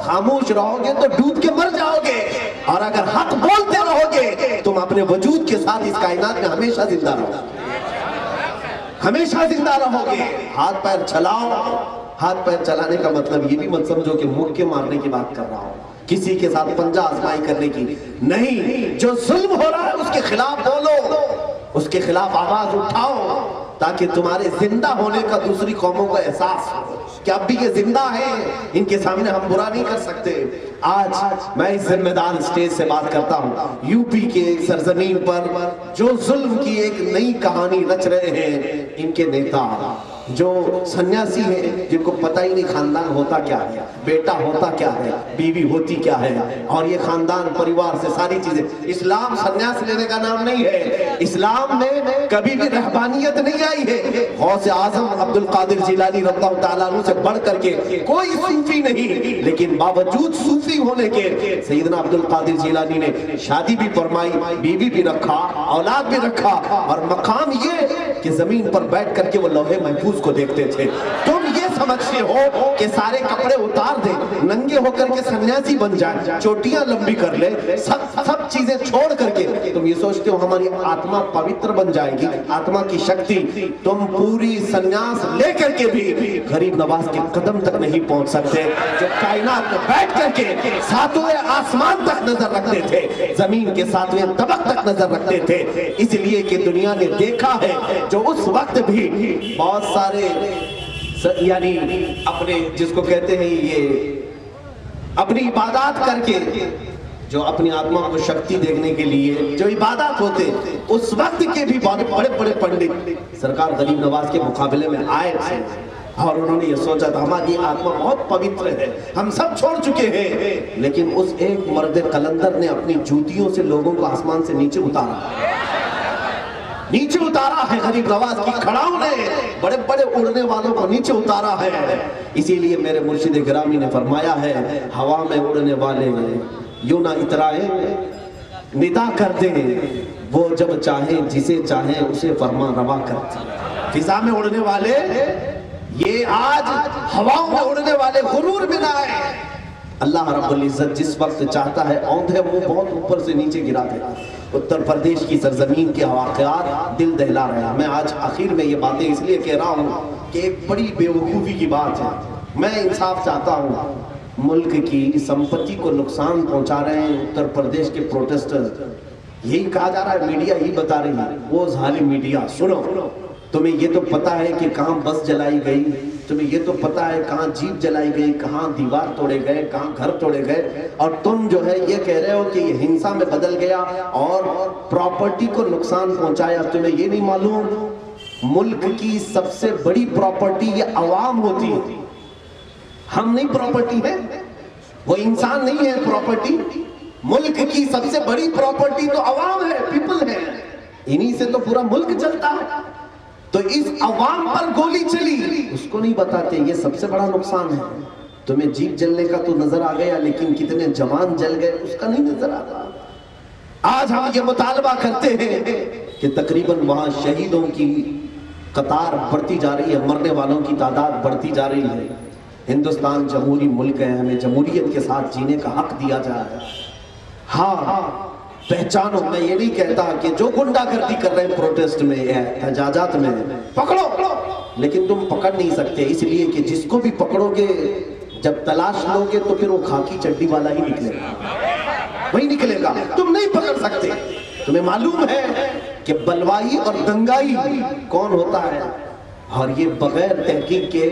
خاموش رہو گے تو ڈوب کے مر جاؤ گے، اور اگر حق بولتے رہو گے تم اپنے وجود کے ساتھ اس کائنات میں ہمیشہ زندہ رہو گے، ہمیشہ زندہ رہو گے۔ ہاتھ پیر چلاؤ۔ ہاتھ پیر چلانے کا مطلب یہ بھی مت سمجھو کہ مکے مارنے کی بات کر رہا ہوں، کسی کے ساتھ پنجہ آزمائی کرنے کی نہیں۔ جو ظلم ہو رہا ہے اس کے خلاف بولو، اس کے خلاف آواز اٹھاؤ، تاکہ تمہارے زندہ ہونے کا دوسری قوموں کو احساس ہو کہ اب بھی یہ زندہ ہیں، ان کے سامنے ہم برا نہیں کر سکتے۔ آج میں اس ذمہ دار اسٹیج سے بات کرتا ہوں، یو پی کے سرزمین پر جو ظلم کی ایک نئی کہانی رچ رہے ہیں ان کے نیتا، جو سنیاسی ہیں جن کو پتہ ہی نہیں خاندان ہوتا کیا ہے، بیٹا ہوتا کیا ہے، بیوی ہوتی کیا ہے، اور یہ خاندان پریوار سے ساری چیزیں۔ اسلام سنیاس لینے کا نام نہیں ہے، اسلام میں کبھی بھی رہبانیت نہیں آئی ہے۔ غوث اعظم عبد القادر جیلانی رضی اللہ تعالیٰ عنہ سے بڑھ کر کے کوئی صوفی نہیں، لیکن باوجود صوفی ہونے کے سیدنا عبد القادر جیلانی نے شادی بھی فرمائی، بیوی بھی رکھا، اولاد بھی رکھا، اور مقام یہ کہ زمین پر بیٹھ کر کے وہ لوح محفوظ کو دیکھتے تھے۔ تم یہ سمجھتے ہو کہ سارے کپڑے اتار دیں، ننگے ہو کر کے سنیاسی بن جائیں، چوٹیاں لمبی کر لیں، سب چیزیں چھوڑ کر کے تم یہ سوچتے ہو ہماری آتما پوتر بن جائے گی، آتما کی شکتی۔ تم پوری سنیاس لے کر کے بھی غریب نواز کے قدم تک نہیں پہنچ سکتے، جو کائنات میں بیٹھ کر کے ساتویں آسمان تک نظر رکھتے تھے، زمین کے ساتویں طبق تک نظر رکھتے تھے، اس لیے کہ دنیا نے دیکھا ہے جو اس وقت بھی بہت سارے یعنی اپنے جس کو کہتے ہیں یہ اپنی عبادات کر کے، جو اپنی آتما کو شکتی دیکھنے کے لیے جو عبادات ہوتے، اس وقت کے بھی بڑے بڑے پنڈت سرکار غریب نواز کے مقابلے میں آئے تھے، اور انہوں نے یہ سوچا تھا ہماری آتما بہت پوتر ہے، ہم سب چھوڑ چکے ہیں، لیکن اس ایک مرد قلندر نے اپنی جوتیوں سے لوگوں کو آسمان سے نیچے اتارا ہے، غریب نواز کی کھڑاؤں نے بڑے بڑے اڑنے والوں کو نیچے اتارا ہے۔ اسی لیے میرے مرشد گرامی نے فرمایا ہے، ہوا میں اڑنے والے یوں نہ اترائے، ندا کر دیں، وہ جب چاہیں جسے چاہیں اسے فرما روا کرتے۔ فضا میں اڑنے والے، یہ آج ہواؤں میں اڑنے والے غرور میں نہ آئے۔ اللہ رب العزت جس وقت چاہتا ہے اوندھے منہ بہت اوپر سے نیچے گرا دیتا۔ اتر پردیش کی سرزمین کے واقعات دل دہلا رہے ہیں۔ میں آج آخر میں یہ باتیں اس لیے کہہ رہا ہوں کہ ایک بڑی بے وقوفی کی بات ہے، میں انصاف چاہتا ہوں۔ ملک کی سمپتی کو نقصان پہنچا رہے ہیں اتر پردیش کے پروٹیسٹرز، یہی کہا جا رہا ہے، میڈیا یہی بتا رہی ہے، وہ ظالم میڈیا۔ سنو، تمہیں یہ تو پتا ہے کہ کہاں بس جلائی گئی، تمہیں یہ تو پتا ہے کہاں جیپ جلائی گئی، کہاں دیوار توڑے گئے، کہاں گھر توڑے گئے، اور تم جو ہے یہ کہہ رہے ہو کہ یہ ہنسا میں بدل گیا اور پراپرٹی کو نقصان پہنچایا۔ تمہیں یہ نہیں معلوم ملک کی سب سے بڑی پراپرٹی یہ عوام ہوتی ہے، ہم نہیں پراپرٹی ہے، وہ انسان نہیں ہے پراپرٹی۔ ملک کی سب سے بڑی پراپرٹی تو عوام ہے، پیپل ہے، انہی سے تو پورا ملک چلتا ہے۔ تو اس عوام پر گولی چلی، اس کو نہیں بتاتے یہ سب سے بڑا نقصان ہے۔ تمہیں جیپ جلنے کا تو نظر آ گیا، لیکن کتنے جوان جل گئے اس کا نہیں نظر آتا۔ آج ہم یہ مطالبہ کرتے ہیں کہ تقریباً وہاں شہیدوں کی قطار بڑھتی جا رہی ہے، مرنے والوں کی تعداد بڑھتی جا رہی ہے۔ ہندوستان جمہوری ملک ہے، ہمیں جمہوریت کے ساتھ جینے کا حق دیا جا رہا ہے۔ ہاں پہچانو، میں یہ نہیں کہتا کہ جو گنڈا گردی کر رہے ہیں پروٹیسٹ میں یا احتجاجات میں پکڑو، لیکن تم پکڑ نہیں سکتے، اس لیے کہ جس کو بھی پکڑو گے جب تلاش لو گے تو پھر وہ خاکی چڈی والا ہی نکلے گا، وہی نکلے گا، تم نہیں پکڑ سکتے۔ تمہیں معلوم ہے کہ بلوائی اور دنگائی کون ہوتا ہے، اور یہ بغیر تحقیق کے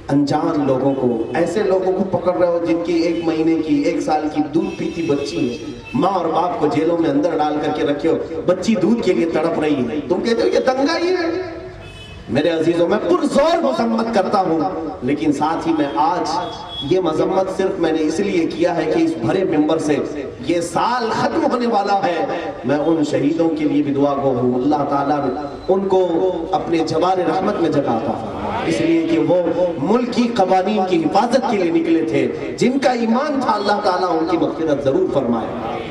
انجان لوگوں کو، ایسے لوگوں کو پکڑ رہے ہو جن کی 1 مہینے کی 1 سال کی دودھ پیتی بچی ہے، ماں اور باپ کو جیلوں میں اندر ڈال کر کے رکھے ہو، بچی دودھ کے لیے تڑپ رہی ہے، تم کہتے ہو یہ دنگائی ہے۔ میرے عزیزوں، میں پرزور مذمت کرتا ہوں، لیکن ساتھ ہی میں آج یہ مذمت صرف میں نے اس لیے کیا ہے کہ اس بھرے ممبر سے یہ سال ختم ہونے والا ہے، میں ان شہیدوں کے لیے بھی دعا گو ہوں، اللہ تعالیٰ ان کو اپنے جوار رحمت میں جگاتا ہے، اس لیے کہ وہ ملک کی قوانین کی حفاظت کے لیے نکلے تھے، جن کا ایمان تھا اللہ تعالیٰ ان کی مغفرت ضرور فرمائے۔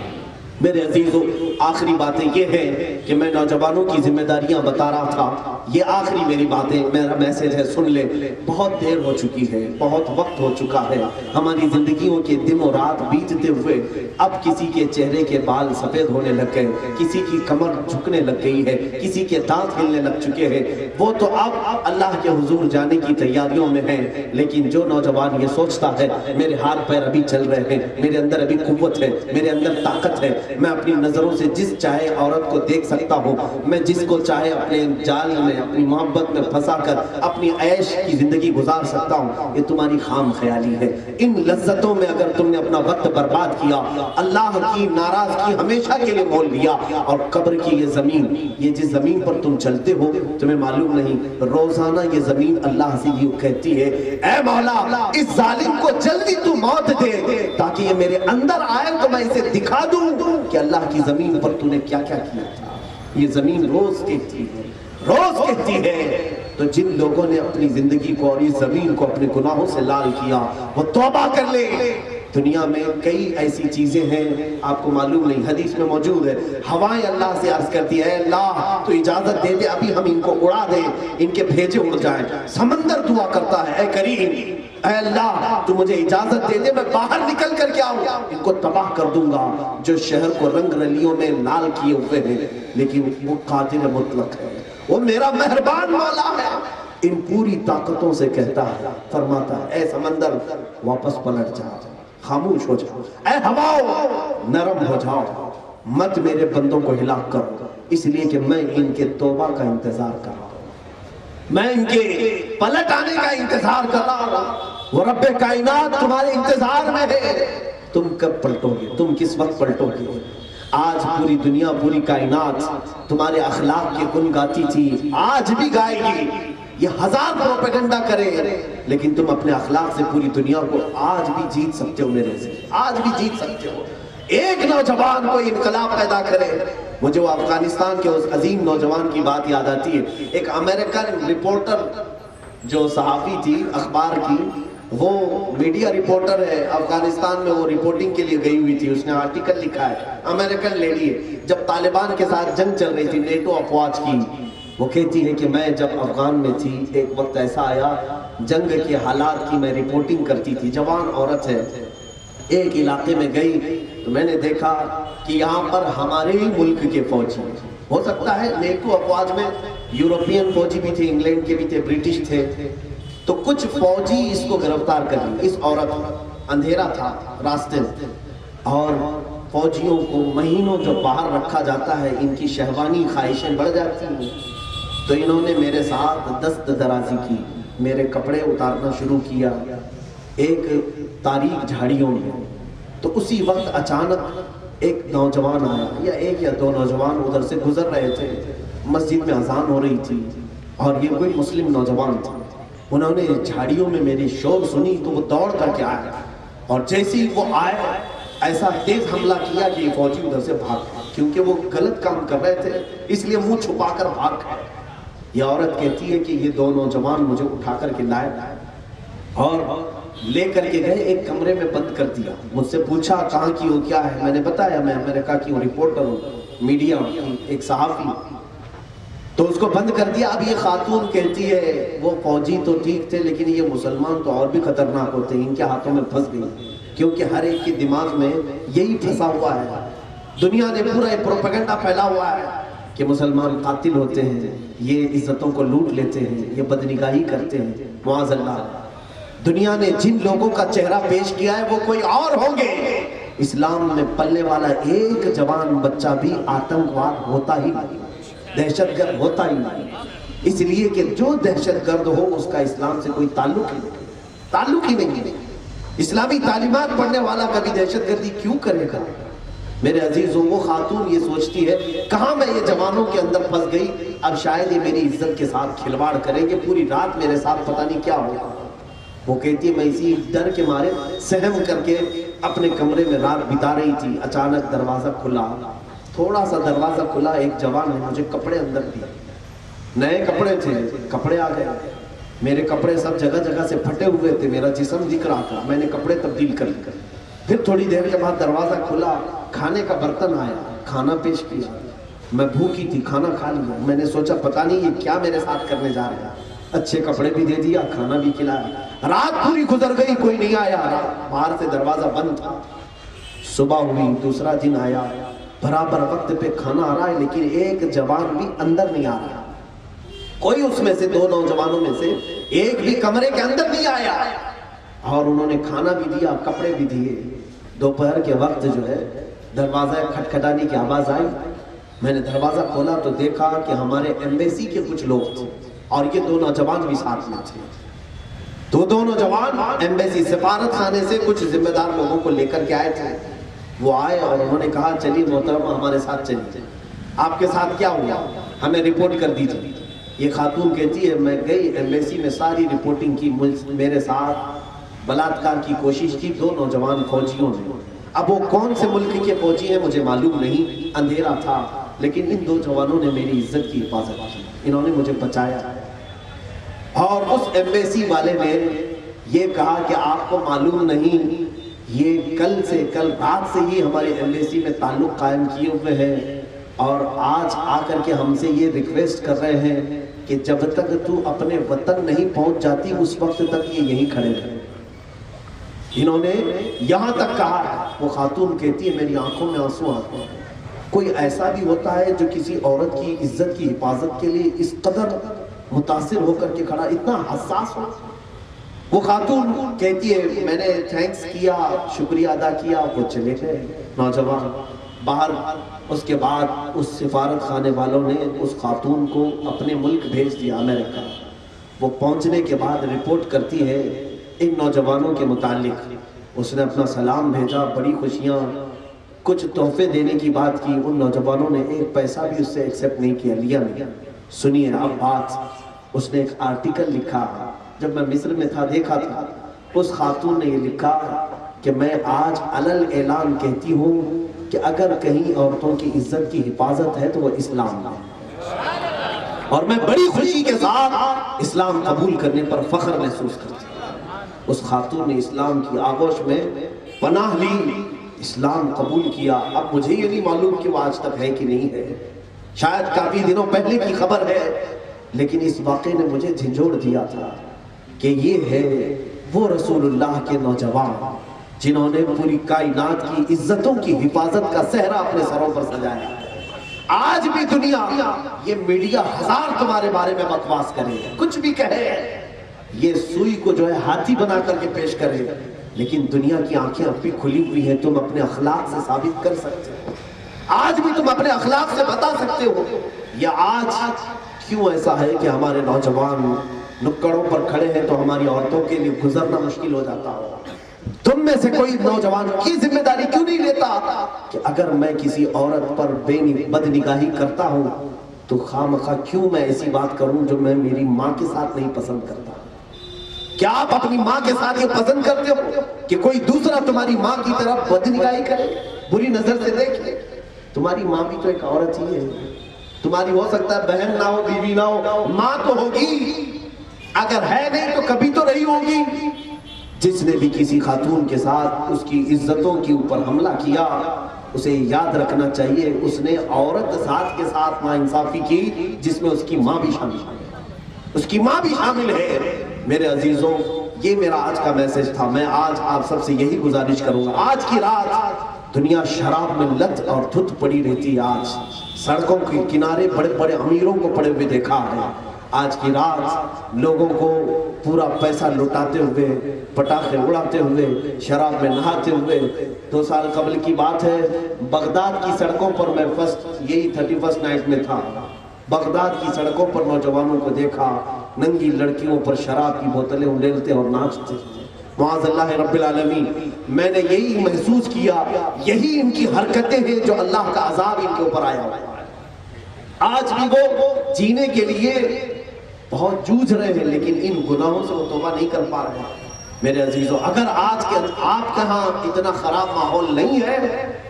میرے عزیزوں، آخری باتیں یہ ہیں کہ میں نوجوانوں کی ذمہ داریاں بتا رہا تھا، یہ آخری میری باتیں، میرا میسج ہے، سن لیں۔ بہت دیر ہو چکی ہے، بہت وقت ہو چکا ہے، ہماری زندگیوں کے دن و رات بیتتے ہوئے اب کسی کے چہرے کے بال سفید ہونے لگ گئے، کسی کی کمر جھکنے لگ گئی ہے، کسی کے دانت ہلنے لگ چکے ہیں، وہ تو اب اللہ کے حضور جانے کی تیاریوں میں ہیں، لیکن جو نوجوان یہ سوچتا ہے میرے ہاتھ پیر ابھی چل رہے ہیں، میرے اندر ابھی قوت ہے، میرے اندر طاقت ہے، میں اپنی نظروں سے جس چاہے عورت کو دیکھ سکتا ہوں، میں جس کو چاہے اپنے جال میں، اپنی محبت میں پھنسا کر اپنی عیش کی زندگی گزار سکتا ہوں، یہ تمہاری خام خیالی ہے۔ ان لذتوں میں اگر تم نے اپنا وقت برباد کیا، اللہ کی ناراضگی ہمیشہ کے لیے مول لیا، اور قبر کی یہ زمین، یہ جس زمین پر تم چلتے ہو، تمہیں معلوم نہیں روزانہ یہ زمین اللہ سے یہ کہتی ہے، اے مولا اس ظالم کو جلدی تو موت دے تاکہ یہ میرے اندر آئے تو میں اسے دکھا دوں کہ اللہ کی زمین پر تو نے کیا کیا کیا تھا۔ یہ زمین روز کہتی ہے، روز کہتی ہے۔ تو جن لوگوں نے اپنی زندگی کو اور اس زمین کو اپنے گناہوں سے لال کیا، وہ توبہ کر لے۔ دنیا میں کئی ایسی چیزیں ہیں آپ کو معلوم نہیں، حدیث میں موجود ہے، ہوائیں اللہ سے عرض کرتی ہے، اے اللہ تو اجازت دے دے ابھی ہم ان کو اڑا دیں، ان کے بھیجے اڑ جائیں۔ سمندر دعا کرتا ہے، اے کریم، اے اللہ تو مجھے اجازت دے دے، میں باہر نکل کر کے آؤں، ان کو تباہ کر دوں گا جو شہر کو رنگ رلیوں میں لال کیے ہوئے ہیں، لیکن وہ قادر مطلق ہے، وہ میرا مہربان مولا ہے۔ ان پوری طاقتوں سے کہتا ہے، فرماتا ہے، اے سمندر واپس پلٹ جا، خاموش ہو جاؤ، اے ہواؤ نرم ہو جاؤ، مت میرے بندوں کو ہلاک کرو، اس لیے کہ میں ان کے توبہ کا انتظار کر رہا ہوں، میں ان کے پلٹ آنے کا انتظار کر رہا ہوں۔ وہ رب کائنات تمہارے انتظار میں ہے، تم کب پلٹو گے، تم کس وقت پلٹو گے؟ آج پوری دنیا، پوری کائنات تمہارے اخلاق کے گن گاتی تھی، آج بھی گائے گی، یہ 1000 پروپیگنڈا کرے، لیکن تم اپنے اخلاق سے پوری دنیا کو آج بھی جیت سکتے ہو، میرے سے آج بھی جیت سکتے ہو۔ ایک نوجوان کو انقلاب پیدا کرے۔ مجھے وہ افغانستان کے اس عظیم نوجوان کی بات یاد آتی ہے، ایک امریکن رپورٹر جو صحافی تھی اخبار کی، وہ میڈیا رپورٹر ہے، افغانستان میں وہ رپورٹنگ کے لیے گئی ہوئی تھی، اس نے آرٹیکل لکھا ہے، امریکن لیڈی ہے، جب طالبان کے ساتھ جنگ چل رہی تھی نیٹو افواج کی، وہ کہتی ہے کہ میں جب افغان میں تھی ایک وقت ایسا آیا، جنگ کے حالات کی میں رپورٹنگ کرتی تھی، جوان عورت ہے، ایک علاقے میں گئی تو میں نے دیکھا کہ یہاں پر ہمارے ہی ملک کے فوجی، ہو سکتا ہے نیٹو افواج میں یورپین فوجی بھی تھے، انگلینڈ کے بھی تھے، برٹش تھے، تو کچھ فوجی اس کو گرفتار کر لی، اس عورت، اندھیرا تھا راستے میں، اور فوجیوں کو مہینوں جو باہر رکھا جاتا ہے ان کی شہوانی خواہشیں بڑھ جاتی ہیں، تو انہوں نے میرے ساتھ دست درازی کی، میرے کپڑے اتارنا شروع کیا ایک تاریک جھاڑیوں میں۔ تو اسی وقت اچانک ایک نوجوان آیا، یا ایک یا دو نوجوان ادھر سے گزر رہے تھے، مسجد میں اذان ہو رہی تھی، اور یہ کوئی مسلم نوجوان تھا، انہوں نے جھاڑیوں میں میری شور سنی تو وہ دوڑ کر کے آئے، اور جیسے ہی وہ آئے ایسا تیز حملہ کیا کہ یہ فوجی ادھر سے بھاگ گئے، کیونکہ وہ غلط کام کر رہے تھے اس لیے منہ چھپا کر بھاگ گئے۔ یہ عورت کہتی ہے کہ یہ دو نوجوان مجھے اٹھا کر کے لائے اور لے کر کے گئے، ایک کمرے میں بند کر دیا. مجھ سے پوچھا کہاں کی ہو، کیا ہے؟ میں نے بتایا میں امریکہ کی ہوں، رپورٹر ہوں، میڈیا کی ایک صحافی. تو اس کو بند کر دیا. اب یہ خاتون کہتی ہے وہ فوجی تو ٹھیک تھے لیکن یہ مسلمان تو اور بھی خطرناک ہوتے ہیں، ان کے ہاتھوں میں پھنس گئی. کیونکہ ہر ایک کے دماغ میں یہی پھنسا ہوا ہے. دنیا نے پورا ایک پروپیگنڈا پھیلا ہوا ہے کہ مسلمان قاتل ہوتے ہیں، یہ عزتوں کو لوٹ لیتے ہیں، یہ بدنگاہی کرتے ہیں. معاذ اللہ، دنیا نے جن لوگوں کا چہرہ پیش کیا ہے وہ کوئی اور ہوں گے. اسلام میں پلنے والا ایک جوان بچہ بھی آتنکواد ہوتا ہی نہیں، دہشت گرد ہوتا ہی نہیں. اس لیے کہ جو دہشت گرد ہو اس کا اسلام سے کوئی تعلق ہی نہیں. اسلامی تعلیمات پڑھنے والا کبھی دہشت گردی کیوں کرے گا؟ میرے عزیزوں، وہ خاتون یہ سوچتی ہے کہاں میں یہ جوانوں کے اندر پھنس گئی، اب شاید یہ میری عزت کے ساتھ کھلواڑ کریں گے، پوری رات میرے ساتھ پتہ نہیں کیا ہوگا. وہ کہتی ہے میں اسی ڈر کے مارے سہم کر کے اپنے کمرے میں رات بتا رہی تھی. اچانک دروازہ کھلا، تھوڑا سا دروازہ کھلا، ایک جوان نے مجھے کپڑے اندر دیے. نئے کپڑے تھے، کپڑے آ گئے. میرے کپڑے سب جگہ جگہ سے پھٹے ہوئے تھے، میرا جسم دکھ رہا تھا. میں نے کپڑے تبدیل کر لیے. پھر تھوڑی دیر کے بعد دروازہ کھلا، کھانے کا برتن آیا، کھانا پیش کیا. میں بھوکی تھی، کھانا کھا لیا. میں نے سوچا پتہ نہیں یہ کیا میرے ساتھ کرنے جا رہے ہیں. اچھے کپڑے بھی دے دیا، کھانا بھی کھلایا. رات پوری گزر گئی، کوئی نہیں آیا. باہر سے دروازہ بند تھا. صبح ہوئی، دوسرا دن آیا، برابر وقت پہ کھانا آ رہا ہے لیکن ایک جوان بھی اندر نہیں آ رہا. کوئی اس میں سے دو نوجوانوں میں سے ایک بھی کمرے کے اندر نہیں آیا. اور انہوں نے کھانا بھی دیا، کپڑے بھی دیے. دوپہر کے وقت جو ہے دروازہ کھٹکھٹانے کی آواز آئی. میں نے دروازہ کھولا تو دیکھا کہ ہمارے ایمبیسی کے کچھ لوگ تھے اور یہ دو نوجوان بھی ساتھ میں تھے. تو دو نوجوان ایمبیسی سفارت خانے سے کچھ ذمہ دار لوگوں کو لے کر کے آئے تھے. وہ آئے اور انہوں نے کہا چلیے محترمہ ہمارے ساتھ چلیے، آپ کے ساتھ کیا ہوا، ہمیں رپورٹ کر دیجیے. یہ خاتون کہتی ہے میں گئی ایمبیسی میں، ساری رپورٹنگ کی. میرے ساتھ بلااتکار کی کوشش کی دو نوجوان فوجیوں نے. اب وہ کون سے ملک کے فوجی ہیں مجھے معلوم نہیں، اندھیرا تھا، لیکن ان دو جوانوں نے میری عزت کی حفاظت کی، انہوں نے مجھے بچایا. اور اس ایمبیسی والے نے یہ کہا کہ آپ کو معلوم نہیں یہ کل رات سے ہی ہماری ایمبیسی میں تعلق قائم کیے ہوئے ہیں اور آج آ کر کے ہم سے یہ ریکویسٹ کر رہے ہیں کہ جب تک تو اپنے وطن نہیں پہنچ جاتی اس وقت تک یہ یہیں کھڑے رہے. انہوں نے یہاں تک کہا. وہ خاتون کہتی ہے میری آنکھوں میں آنسو آتے ہیں. کوئی ایسا بھی ہوتا ہے جو کسی عورت کی عزت کی حفاظت کے لیے اس قدر متاثر ہو کر کے کھڑا، اتنا حساس ہو. وہ خاتون کہتی ہے میں نے تھینکس کیا، شکریہ ادا کیا. وہ چلے گئے نوجوان باہر. اس کے بعد اس سفارت خانے والوں نے اس خاتون کو اپنے ملک بھیج دیا، امریکہ. وہ پہنچنے کے بعد رپورٹ کرتی ہے ان نوجوانوں کے متعلق. اس نے اپنا سلام بھیجا، بڑی خوشیاں، کچھ تحفے دینے کی بات کی. ان نوجوانوں نے ایک پیسہ بھی اس سے ایکسپٹ نہیں کیا، لیا نہیں. سنیے اب بات. اس نے ایک آرٹیکل لکھا، جب میں مصر میں تھا دیکھا تھا. اس خاتون نے یہ لکھا کہ میں آج علل اعلان کہتی ہوں کہ اگر کہیں عورتوں کی عزت کی حفاظت ہے تو وہ اسلام ہے، اور میں بڑی خوشی کے ساتھ اسلام قبول کرنے پر فخر محسوس کرتی ہوں. اس خاتون نے اسلام کی آغوش میں پناہ لی، اسلام قبول کیا. اب مجھے یہ نہیں معلوم کہ وہ آج تک ہے کہ نہیں ہے، شاید کافی دنوں پہلے کی خبر ہے، لیکن اس واقعے نے مجھے جھنجھوڑ دیا تھا کہ یہ ہے وہ رسول اللہ کے نوجوان جنہوں نے پوری کائنات کی عزتوں کی حفاظت کا صحرا اپنے سروں پر سجایا. آج بھی دنیا، یہ میڈیا ہزار تمہارے بارے میں بکواس کرے، کچھ بھی کہے، یہ سوئی کو جو ہے ہاتھی بنا کر کے پیش کرے، لیکن دنیا کی آنکھیں اب بھی کھلی ہوئی ہیں. تم اپنے اخلاق سے ثابت کر سکتے ہو، آج بھی تم اپنے اخلاق سے بتا سکتے ہو. یا آج کیوں ایسا ہے کہ ہمارے نوجوان نکڑوں پر کھڑے ہیں تو ہماری عورتوں کے لیے گزرنا مشکل ہو جاتا ہو. تم میں سے کوئی نوجوان کی ذمہ داری کیوں نہیں لیتا کہ اگر میں کسی عورت پر بدنگاہی کرتا ہوں تو خواہ کیوں میں ایسی بات کروں جو میں میری ماں کے ساتھ نہیں پسند کرتا. کیا آپ اپنی ماں کے ساتھ یہ پسند کرتے ہو کہ کوئی دوسرا تمہاری ماں کی طرف بدنگاہی کرے، بری نظر سے دیکھے؟ تمہاری ماں بھی تو ایک عورت ہی ہے. تمہاری ہو سکتا ہے بہن نہ ہو، بیوی نہ ہو، ماں تو ہوگی، اگر ہے نہیں تو کبھی تو رہی ہوگی۔ جس نے بھی کسی خاتون کے ساتھ اس کی عزتوں کے اوپر حملہ کیا، اسے یاد رکھنا چاہیے اس نے عورت ذات کے ساتھ ناانصافی کی جس میں اس کی ماں بھی شامل ہے، اس کی ماں بھی شامل ہے۔ میرے عزیزوں، یہ میرا آج کا میسج تھا۔ میں آج آپ سب سے یہی گزارش کروں گا، آج کی رات دنیا شراب میں لت اور دھت پڑی رہتی ہے۔ آج سڑکوں کے کنارے بڑے بڑے امیروں کو پڑے ہوئے دیکھا ہے۔ آج کی رات لوگوں کو پورا پیسہ لٹاتے ہوئے، پٹاخے اڑاتے ہوئے، شراب میں نہاتے ہوئے۔ 2 سال قبل کی بات ہے، بغداد کی سڑکوں پر میں یہی 31st نائٹ میں تھا۔ بغداد کی سڑکوں پر نوجوانوں کو دیکھا، ننگی لڑکیوں پر شراب کی بوتلیں اڑیلتے اور ناچتے۔ معاذ اللہ رب العالمین، میں نے یہی محسوس کیا، یہی ان کی حرکتیں ہیں جو اللہ کا عذاب ان کے اوپر آیا ہوا ہے۔ آج بھی وہ جینے کے لیے بہت جوجھ رہے ہیں، لیکن ان گناہوں سے وہ توبہ نہیں کر پا رہے ہیں۔ میرے عزیزوں، اگر آج کے آپ کے ہاں اتنا خراب ماحول نہیں ہے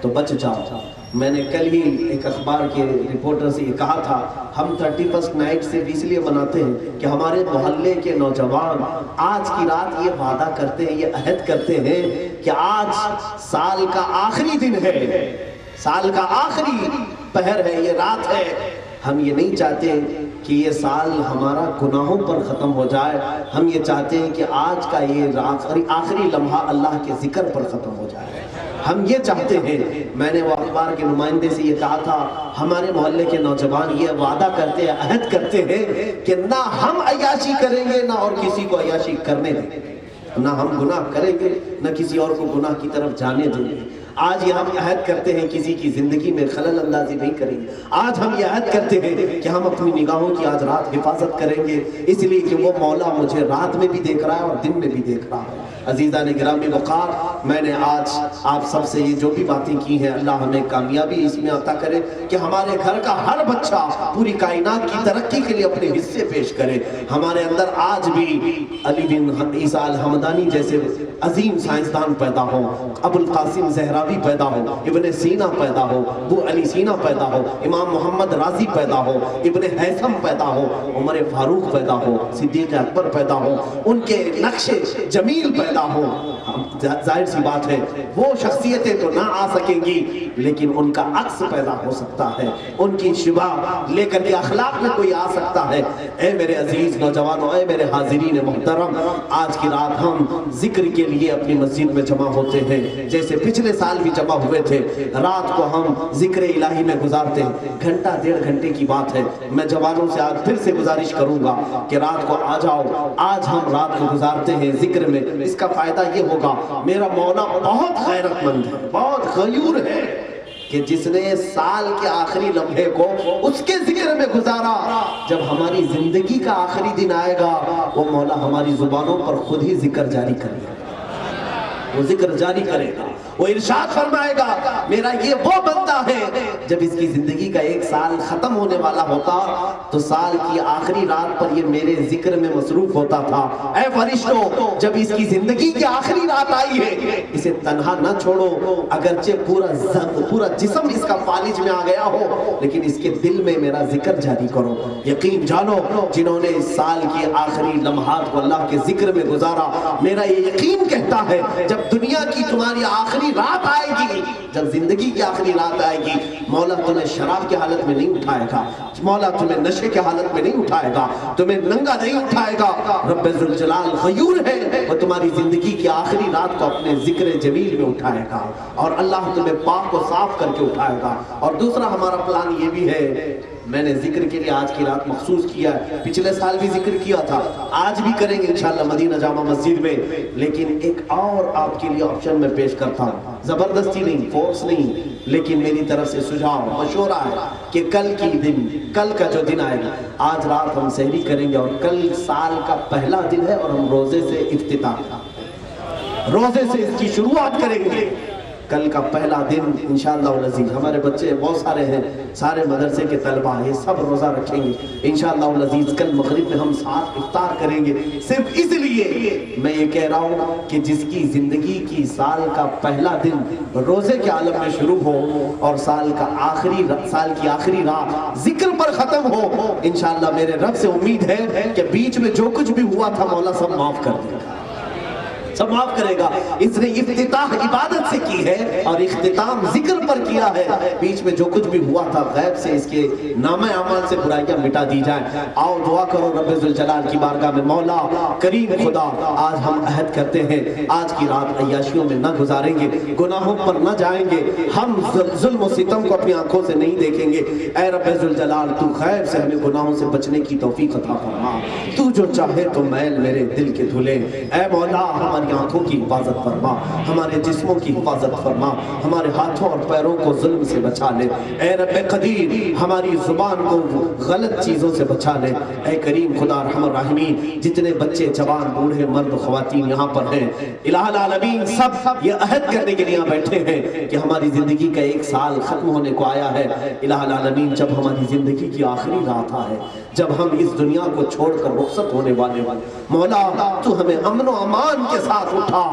تو بچ جاؤ۔ میں نے کل ہی ایک اخبار کے رپورٹر سے یہ کہا تھا، ہم 31st نائٹ سے اس لیے مناتے ہیں کہ ہمارے محلے کے نوجوان آج کی رات یہ وعدہ کرتے ہیں، یہ عہد کرتے ہیں کہ آج سال کا آخری دن ہے، سال کا آخری پہر ہے، یہ رات ہے۔ ہم یہ نہیں چاہتے کہ یہ سال ہمارا گناہوں پر ختم ہو جائے، ہم یہ چاہتے ہیں کہ آج کا یہ آخری لمحہ اللہ کے ذکر پر ختم ہو جائے، ہم یہ چاہتے ہیں۔ میں نے وہ اخبار کے نمائندے سے یہ کہا تھا، ہمارے محلے کے نوجوان یہ وعدہ کرتے ہیں، عہد کرتے ہیں کہ نہ ہم عیاشی کریں گے، نہ اور کسی کو عیاشی کرنے دیں گے، نہ ہم گناہ کریں گے، نہ کسی اور کو گناہ کی طرف جانے دیں گے۔ آج یہ ہم عہد کرتے ہیں کسی کی زندگی میں خلل اندازی نہیں کریں گے۔ آج ہم یہ عہد کرتے ہیں کہ ہم اپنی نگاہوں کی آج رات حفاظت کریں گے، اس لیے کہ وہ مولا مجھے رات میں بھی دیکھ رہا ہے اور دن میں بھی دیکھ رہا ہے۔ عزیزان گرامی وقار، میں نے آج آپ سب سے یہ جو بھی باتیں کی ہیں، اللہ ہمیں کامیابی اس میں عطا کرے کہ ہمارے گھر کا ہر بچہ پوری کائنات کی ترقی کے لیے اپنے حصے پیش کرے۔ ہمارے اندر آج بھی علی بن عیسیٰ الحمدانی جیسے عظیم سائنسدان پیدا ہو، ابو القاسم زہراوی پیدا ہو، ابن سینا پیدا ہو، ابو علی سینا پیدا ہو، امام محمد رازی پیدا ہو، ابن حیثم پیدا ہو، عمر فاروق پیدا ہو، صدیق اکبر پیدا ہو، ان کے نقش جمیل پیدا ہو۔ ظاہر سی بات ہے وہ شخصیتیں تو نہ آ سکیں گی، لیکن ان کا عکس پیدا ہو سکتا ہے، ان کی شبہ لے کر کے اخلاق میں کوئی آ سکتا ہے۔ اے میرے عزیز نوجوانوں، اے میرے حاضرین محترم، آج کی رات ہم ذکر کے لیے اپنی مسجد میں جمع ہوتے ہیں، جیسے پچھلے سال بھی جمع ہوئے تھے۔ رات کو ہم ذکر الہی میں گزارتے ہیں، گھنٹہ 1.5 گھنٹے کی بات ہے۔ میں جوانوں سے آج پھر سے گزارش کروں گا کہ رات کو آ جاؤ، آج ہم رات کو گزارتے ہیں ذکر میں۔ اس کا فائدہ یہ ہوگا، میرا مولا بہت غیرت مند ہے، بہت غیور ہے کہ جس نے سال کے آخری لمحے کو اس کے ذکر میں گزارا، جب ہماری زندگی کا آخری دن آئے گا وہ مولا ہماری زبانوں پر خود ہی ذکر جاری کرے گا، وہ ذکر جاری کرے گا، وہ ارشاد فرمائے گا، میرا یہ وہ بندہ ہے جب اس کی زندگی کا 1 سال ختم ہونے والا ہوتا تو سال کی آخری رات پر یہ میرے ذکر میں مصروف ہوتا تھا۔ اے فرشتوں، جب اس کی زندگی کی آخری رات آئی ہے، اسے تنہا نہ چھوڑو، اگرچہ پورا جسم اس کا فالج میں آ گیا ہو، لیکن اس کے دل میں میرا ذکر جاری کرو۔ یقین جانو، جنہوں نے اس سال کی آخری لمحات کو اللہ کے ذکر میں گزارا، میرا یہ یقین کہتا ہے جب دنیا کی تمہاری آخری رات آئے گی، جب زندگی کی آخری رات آئے گی، مولا تمہیں شراب کی حالت میں نہیں اٹھائے گا، مولا تمہیں نشے کی حالت میں نہیں اٹھائے گا، تمہیں ننگا نہیں اٹھائے گا۔ رب ذوالجلال غیور ہے، وہ تمہاری زندگی کی آخری رات کو اپنے ذکر جمیل میں اٹھائے گا، اور اللہ تمہیں پاک و صاف کر کے اٹھائے گا۔ اور دوسرا ہمارا پلان یہ بھی ہے، میں نے ذکر کے لیے آج کی رات مخصوص کیا ہے، پچھلے سال بھی ذکر کیا تھا، آج بھی کریں گے انشاءاللہ مدینہ جامع مسجد میں، لیکن ایک اور آپ کے لیے آپشن میں پیش کرتا ہوں، زبردستی نہیں، فورس نہیں، لیکن میری طرف سے سجھاؤ مشورہ ہے کہ کل کا جو دن آئے گا، آج رات ہم سحری کریں گے، اور کل سال کا پہلا دن ہے اور ہم روزے سے افتتاح، روزے سے اس کی شروعات کریں گے۔ کل کا پہلا دن انشاءاللہ العزیز ہمارے بچے بہت سارے ہیں، سارے مدرسے کے طلبہ یہ سب روزہ رکھیں گے انشاءاللہ العزیز۔ کل مغرب میں ہم ساتھ افطار کریں گے، صرف اس لیے میں یہ کہہ رہا ہوں کہ جس کی زندگی کی سال کا پہلا دن روزے کے عالم میں شروع ہو اور سال کی آخری رات ذکر پر ختم ہو، انشاءاللہ میرے رب سے امید ہے کہ بیچ میں جو کچھ بھی ہوا تھا مولا سب معاف کر دے گا، سب معاف کرے گا۔ اس نے افتتاح عبادت سے کی ہے اور اختتام ذکر پر کیا ہے، بیچ میں جو کچھ بھی ہوا تھا غیب سے اس کے نامہ اعمال سے برائیاں مٹا دی جائیں۔ آؤ دعا کرو رب ذوالجلال کی بارگاہ میں، مولا کریم خدا آج ہم عہد کرتے ہیں آج کی رات عیاشیوں میں نہ گزاریں گے، گناہوں پر نہ جائیں گے، ہم ظلم و ستم کو اپنی آنکھوں سے نہیں دیکھیں گے۔ اے رب ذوالجلال تو غیب سے ہمیں گناہوں سے بچنے کی توفیق عطا فرما، تو جو چاہے تو میل میرے دل کے دھلے۔ اے مولا ہماری آنکھوں کی حفاظت فرما، ہمارے جسموں کی حفاظت فرما، ہمارے ہاتھوں اور پیروں کو ظلم سے بچا لے۔ اے رب قدیر ہماری زبان کو غلط چیزوں سے بچا لے۔ اے کریم خدا ارحم الراحمین جتنے بچے جوان بوڑھے مرد خواتین یہاں پر ہیں الہ العالمین سب یہ عہد کرنے کے لیے بیٹھے ہیں کہ ہماری زندگی کا ایک سال ختم ہونے کو آیا ہے۔ الہ العالمین جب ہماری زندگی کی آخری رات ہے، جب ہم اس دنیا کو چھوڑ کر رخصت ہونے والے مولا تو ہمیں امن و امان کے ساتھ اٹھا،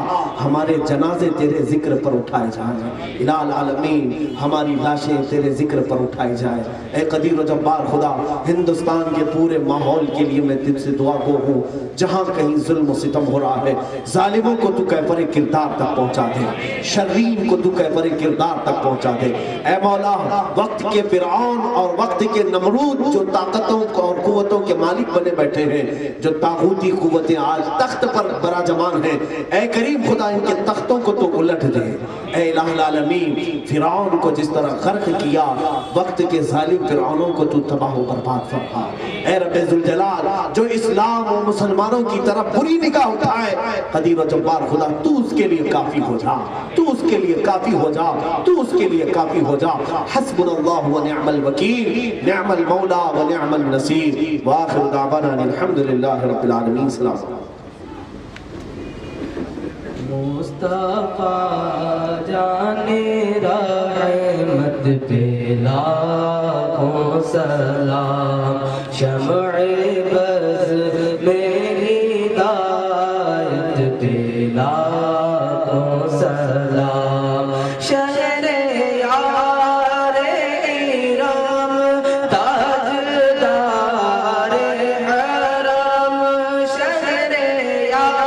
ہمارے جنازے تیرے ذکر پر اٹھائے جائیں۔ الہ العالمین ہماری لاشیں تیرے ذکر پر اٹھائی جائیں۔ اے قدیر و جبار خدا ہندوستان کے پورے ماحول کے لیے میں تجھ سے دعا گو ہوں، جہاں کہیں ظلم و ستم ہو رہا ہے ظالموں کو تو کیفر کردار تک پہنچا دے، شرین کو تو کیفر کردار تک پہنچا دے۔ اے مولا وقت کے فرعون اور وقت کے نمرود جو طاقتوں اور قوتوں کے مالک بنے بیٹھے ہیں، جو طاغوتی قوتیں آج تخت پر براجمان ہیں، اے کریم خدا ان کے تختوں کو تو الٹ دے۔ اے الہ العالمین فرعون کو جس طرح غرق کیا، وقت کے ظالم فرعونوں کو تو تباہ و برباد فرما۔ اے رب ذوالجلال جو اسلام و مسلمانوں کی طرف بری نگاہ اٹھائے، قدیر و جبار خدا تو اس کے لیے کافی ہو جا، تو اس کے لیے کافی ہو جا، تو اس کے لیے کافی ہو جا۔ حسبنا اللہ و نعم الوکیل، نعم المولا و نعم النصیر، وآخر دعوانا الحمدللہ رب العالمین۔ سلام مصطفیٰ جانے رحمت پہ لاکھوں سلام، شمع بز میں ہدایت پہ لاکھوں سلام، شہر یار رام تاجدار حرم، شہر یار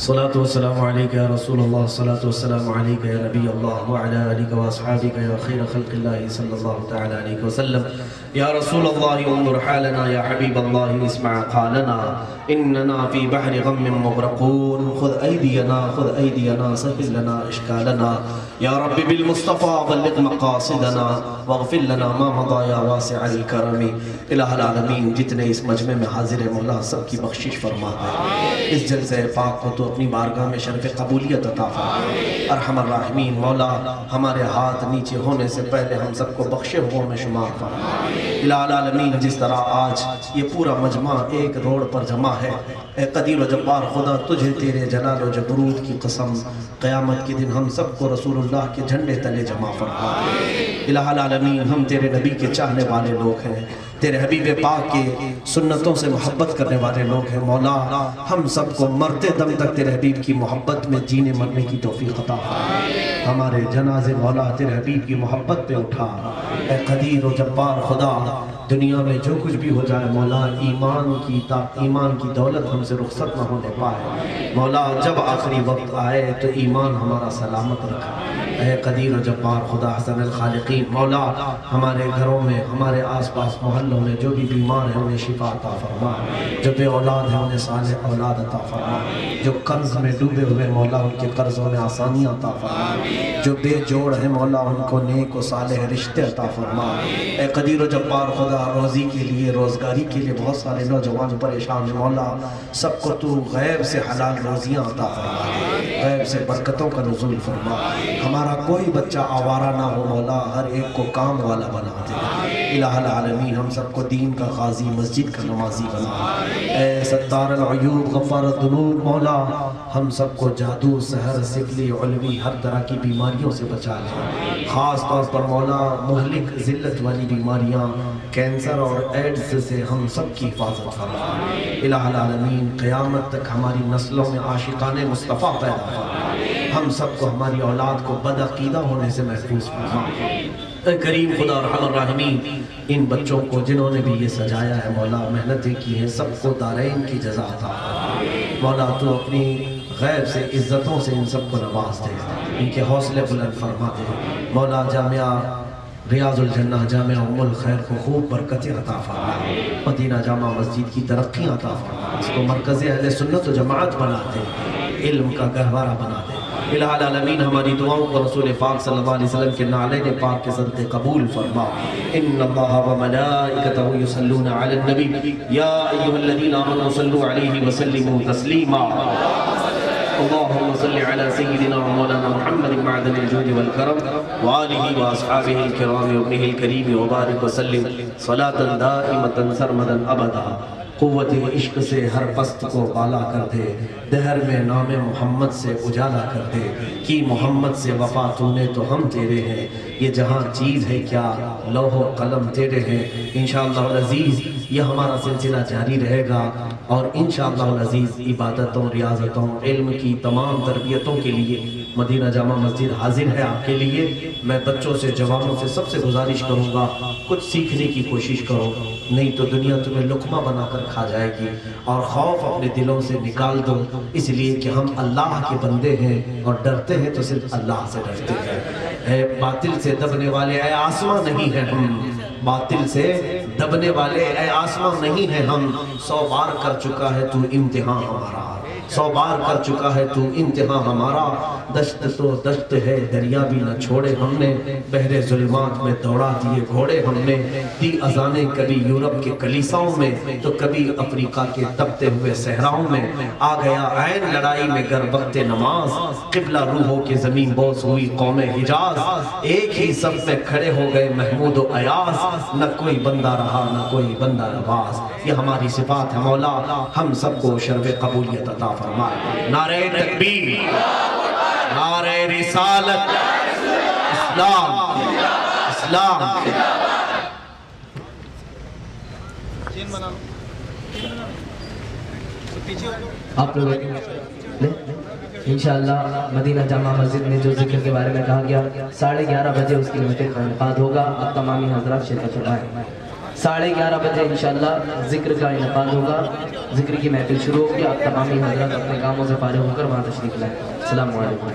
الصلاة والسلام عليك يا رسول الله، الصلاة والسلام عليك يا نبي الله وعلى آلك وأصحابك يا خير خلق الله صلى الله تعالى عليه وسلم. يا رسول الله انظر حالنا، يا حبيب الله اسمع قالنا، إننا في بحر غم مغرقون، خذ أيدينا سهل لنا إشكالنا. يا رب بالمصطفى بلغ مقاصدنا واغفر لنا ما مضى يا واسع الكرم. الہ العالمین جتنے اس مجمع میں حاضر ہیں مولا سب کی بخشش فرما دے، اس جلسہ پاک کو تو اپنی بارگاہ میں شرف قبولیت عطا فرما۔ ارحم الراحمین مولا ہمارے ہاتھ نیچے ہونے سے پہلے ہم سب کو بخشے ہوئے میں شمار فرما۔ الہ العالمین جس طرح آج یہ پورا مجمع ایک روڈ پر جمع ہے، اے قدیر و جبار خدا تجھے تیرے جلال و جبروت کی قسم قیامت کے دن ہم سب کو رسول اللہ کے جھنڈے تلے جمع فرما۔ الہ العالمین ہم تیرے نبی کے چاہنے والے لوگ ہیں، تیرے حبیب پاک کے سنتوں سے محبت کرنے والے لوگ ہیں مولا، ہم سب کو مرتے دم تک تیرے حبیب کی محبت میں جینے مرنے کی توفیق عطا فرما۔ ہمارے جنازے مولا تیرے حبیب کی محبت پہ اٹھا۔ اے قدیر و جبار خدا دنیا میں جو کچھ بھی ہو جائے مولا ایمان کی دولت ہم سے رخصت نہ ہونے پائے مولا، جب آخری وقت آئے تو ایمان ہمارا سلامت رکھا۔ اے قدیر و جبار خدا حسن الخالقین مولا ہمارے گھروں میں ہمارے آس پاس محلوں میں جو بھی بیمار ہیں انہیں شفا عطا فرما، جو بے اولاد ہیں انہیں صالح اولاد عطا فرما، جو قرض میں ڈوبے ہوئے مولا ان کے قرضوں میں آسانیاں عطا فرما، جو بے جوڑ ہیں مولا ان کو نیک و صالح رشتے عطا فرما۔ اے قدیر و جبار خدا روزی کے لیے روزگاری کے لیے بہت سارے نوجوان پریشان ہیں مولا، سب کو تو غیب سے حلال روزیاں عطا فرما، غیب سے برکتوں کا نزول فرما۔ ہمارا کوئی بچہ آوارہ نہ ہو مولا، ہر ایک کو کام والا بنا دے۔ الہ العالمین ہم سب کو دین کا غازی مسجد کا نمازی بنا۔ اے ستار العیوب غفار الذنوب مولا ہم سب کو جادو سحر سفلی علوی ہر طرح کی بیماریوں سے بچا لے، خاص طور پر مولا مہلک ذلت والی بیماریاں کینسر اور ایڈز سے ہم سب کی حفاظت فرما۔ الہ العالمین قیامت تک ہماری نسلوں میں عاشقان مصطفیٰ پیدا فرما، ہم سب کو ہماری اولاد کو بدعقیدہ ہونے سے محفوظ فرما۔ اے کریم خدا ارحم الراحمین ان بچوں کو جنہوں نے بھی یہ سجایا ہے مولا محنتیں کی ہیں سب کو دارین کی جزا عطا فرما۔ مولا تو اپنی غیب سے عزتوں سے ان سب کو نواز دے، ان کے حوصلے بلند فرما دے مولا۔ جامعہ ریاض الجنہ جامعہ ام الخیر کو خوب برکتیں عطا فرما، مدینہ جامع مسجد کی ترقی عطا فرما، اس کو مرکز اہل سنت و جماعت بنا دے، علم کا گہوارہ بنا دے۔ الہ العالمین ہماری دعاؤں کو رسول پاک صلی اللہ علیہ وسلم کے نعلین پاک کے صدقے قبول فرما۔ ان اللہ و ملائکتہ یصلون علی النبی یا ایھا الذین آمنوا صلوا علیہ وسلموا تسلیما۔ اللهم صل على سيدنا ومولانا محمد معدن الجود والكرم وآله وأصحابه الكرام وابنه الكريم وبارك وسلم صلاة دائمة سرمدا أبدا۔ قوت عشق سے ہر پست کو بالا کر دے، دہر میں نام محمد سے اجالا کر دے، کی محمد سے وفا تو نے تو ہم تیرے ہیں، یہ جہاں چیز ہے کیا لوح و قلم تیرے ہیں۔ انشاءاللہ العزیز یہ ہمارا سلسلہ جاری رہے گا اور انشاءاللہ العزیز عبادتوں ریاضتوں علم کی تمام تربیتوں کے لیے مدینہ جامع مسجد حاضر ہے آپ کے لیے۔ میں بچوں سے جوانوں سے سب سے گزارش کروں گا کچھ سیکھنے کی کوشش کرو، نہیں تو دنیا تمہیں لقمہ بنا کر کھا جائے گی، اور خوف اپنے دلوں سے نکال دو، اس لیے کہ ہم اللہ کے بندے ہیں اور ڈرتے ہیں تو صرف اللہ سے ڈرتے ہیں۔ اے باطل سے دبنے والے اے آسمان نہیں ہیں ہم، باطل سے دبنے والے اے آسمان نہیں ہیں ہم، 100 بار کر چکا ہے تو امتحان ہمارا، 100 بار کر چکا ہے تو امتحان ہمارا، دشت تو دشت ہے دریا بھی نہ چھوڑے ہم نے، بحر ظلمات میں دوڑا دیے گھوڑے ہم نے، دی اذانیں کبھی یورپ کے کلیساؤں میں تو کبھی افریقہ کے تپتے ہوئے صحراؤں میں، آ گیا عین لڑائی میں گر وقت نماز، قبلہ روحوں کے زمین بوس ہوئی قوم حجاز، ایک ہی صف میں کھڑے ہو گئے محمود و ایاز، نہ کوئی بندہ رہا نہ کوئی بندہ نواز۔ یہ ہماری صفات ہے مولا، ہم سب کو شرف قبولیت عطا فرمائے۔ نعرہ تکبیر، نعرہ رسالت، اسلام اسلام۔ آپ لوگ انشاءاللہ مدینہ جامع مسجد میں جو ذکر کے بارے میں کہا گیا 11:30 بجے اس کی محفل کا انعقاد ہوگا، اب تمامی حضرات شرکت فرمائیں۔ 11:30 بجے انشاءاللہ ذکر کا انعقاد ہوگا. ذکر کی محفل شروع ہوگی. آپ تمامی حضرات اپنے کاموں سے فارغ ہو کر وہاں تشریف لائیں. السلام علیکم.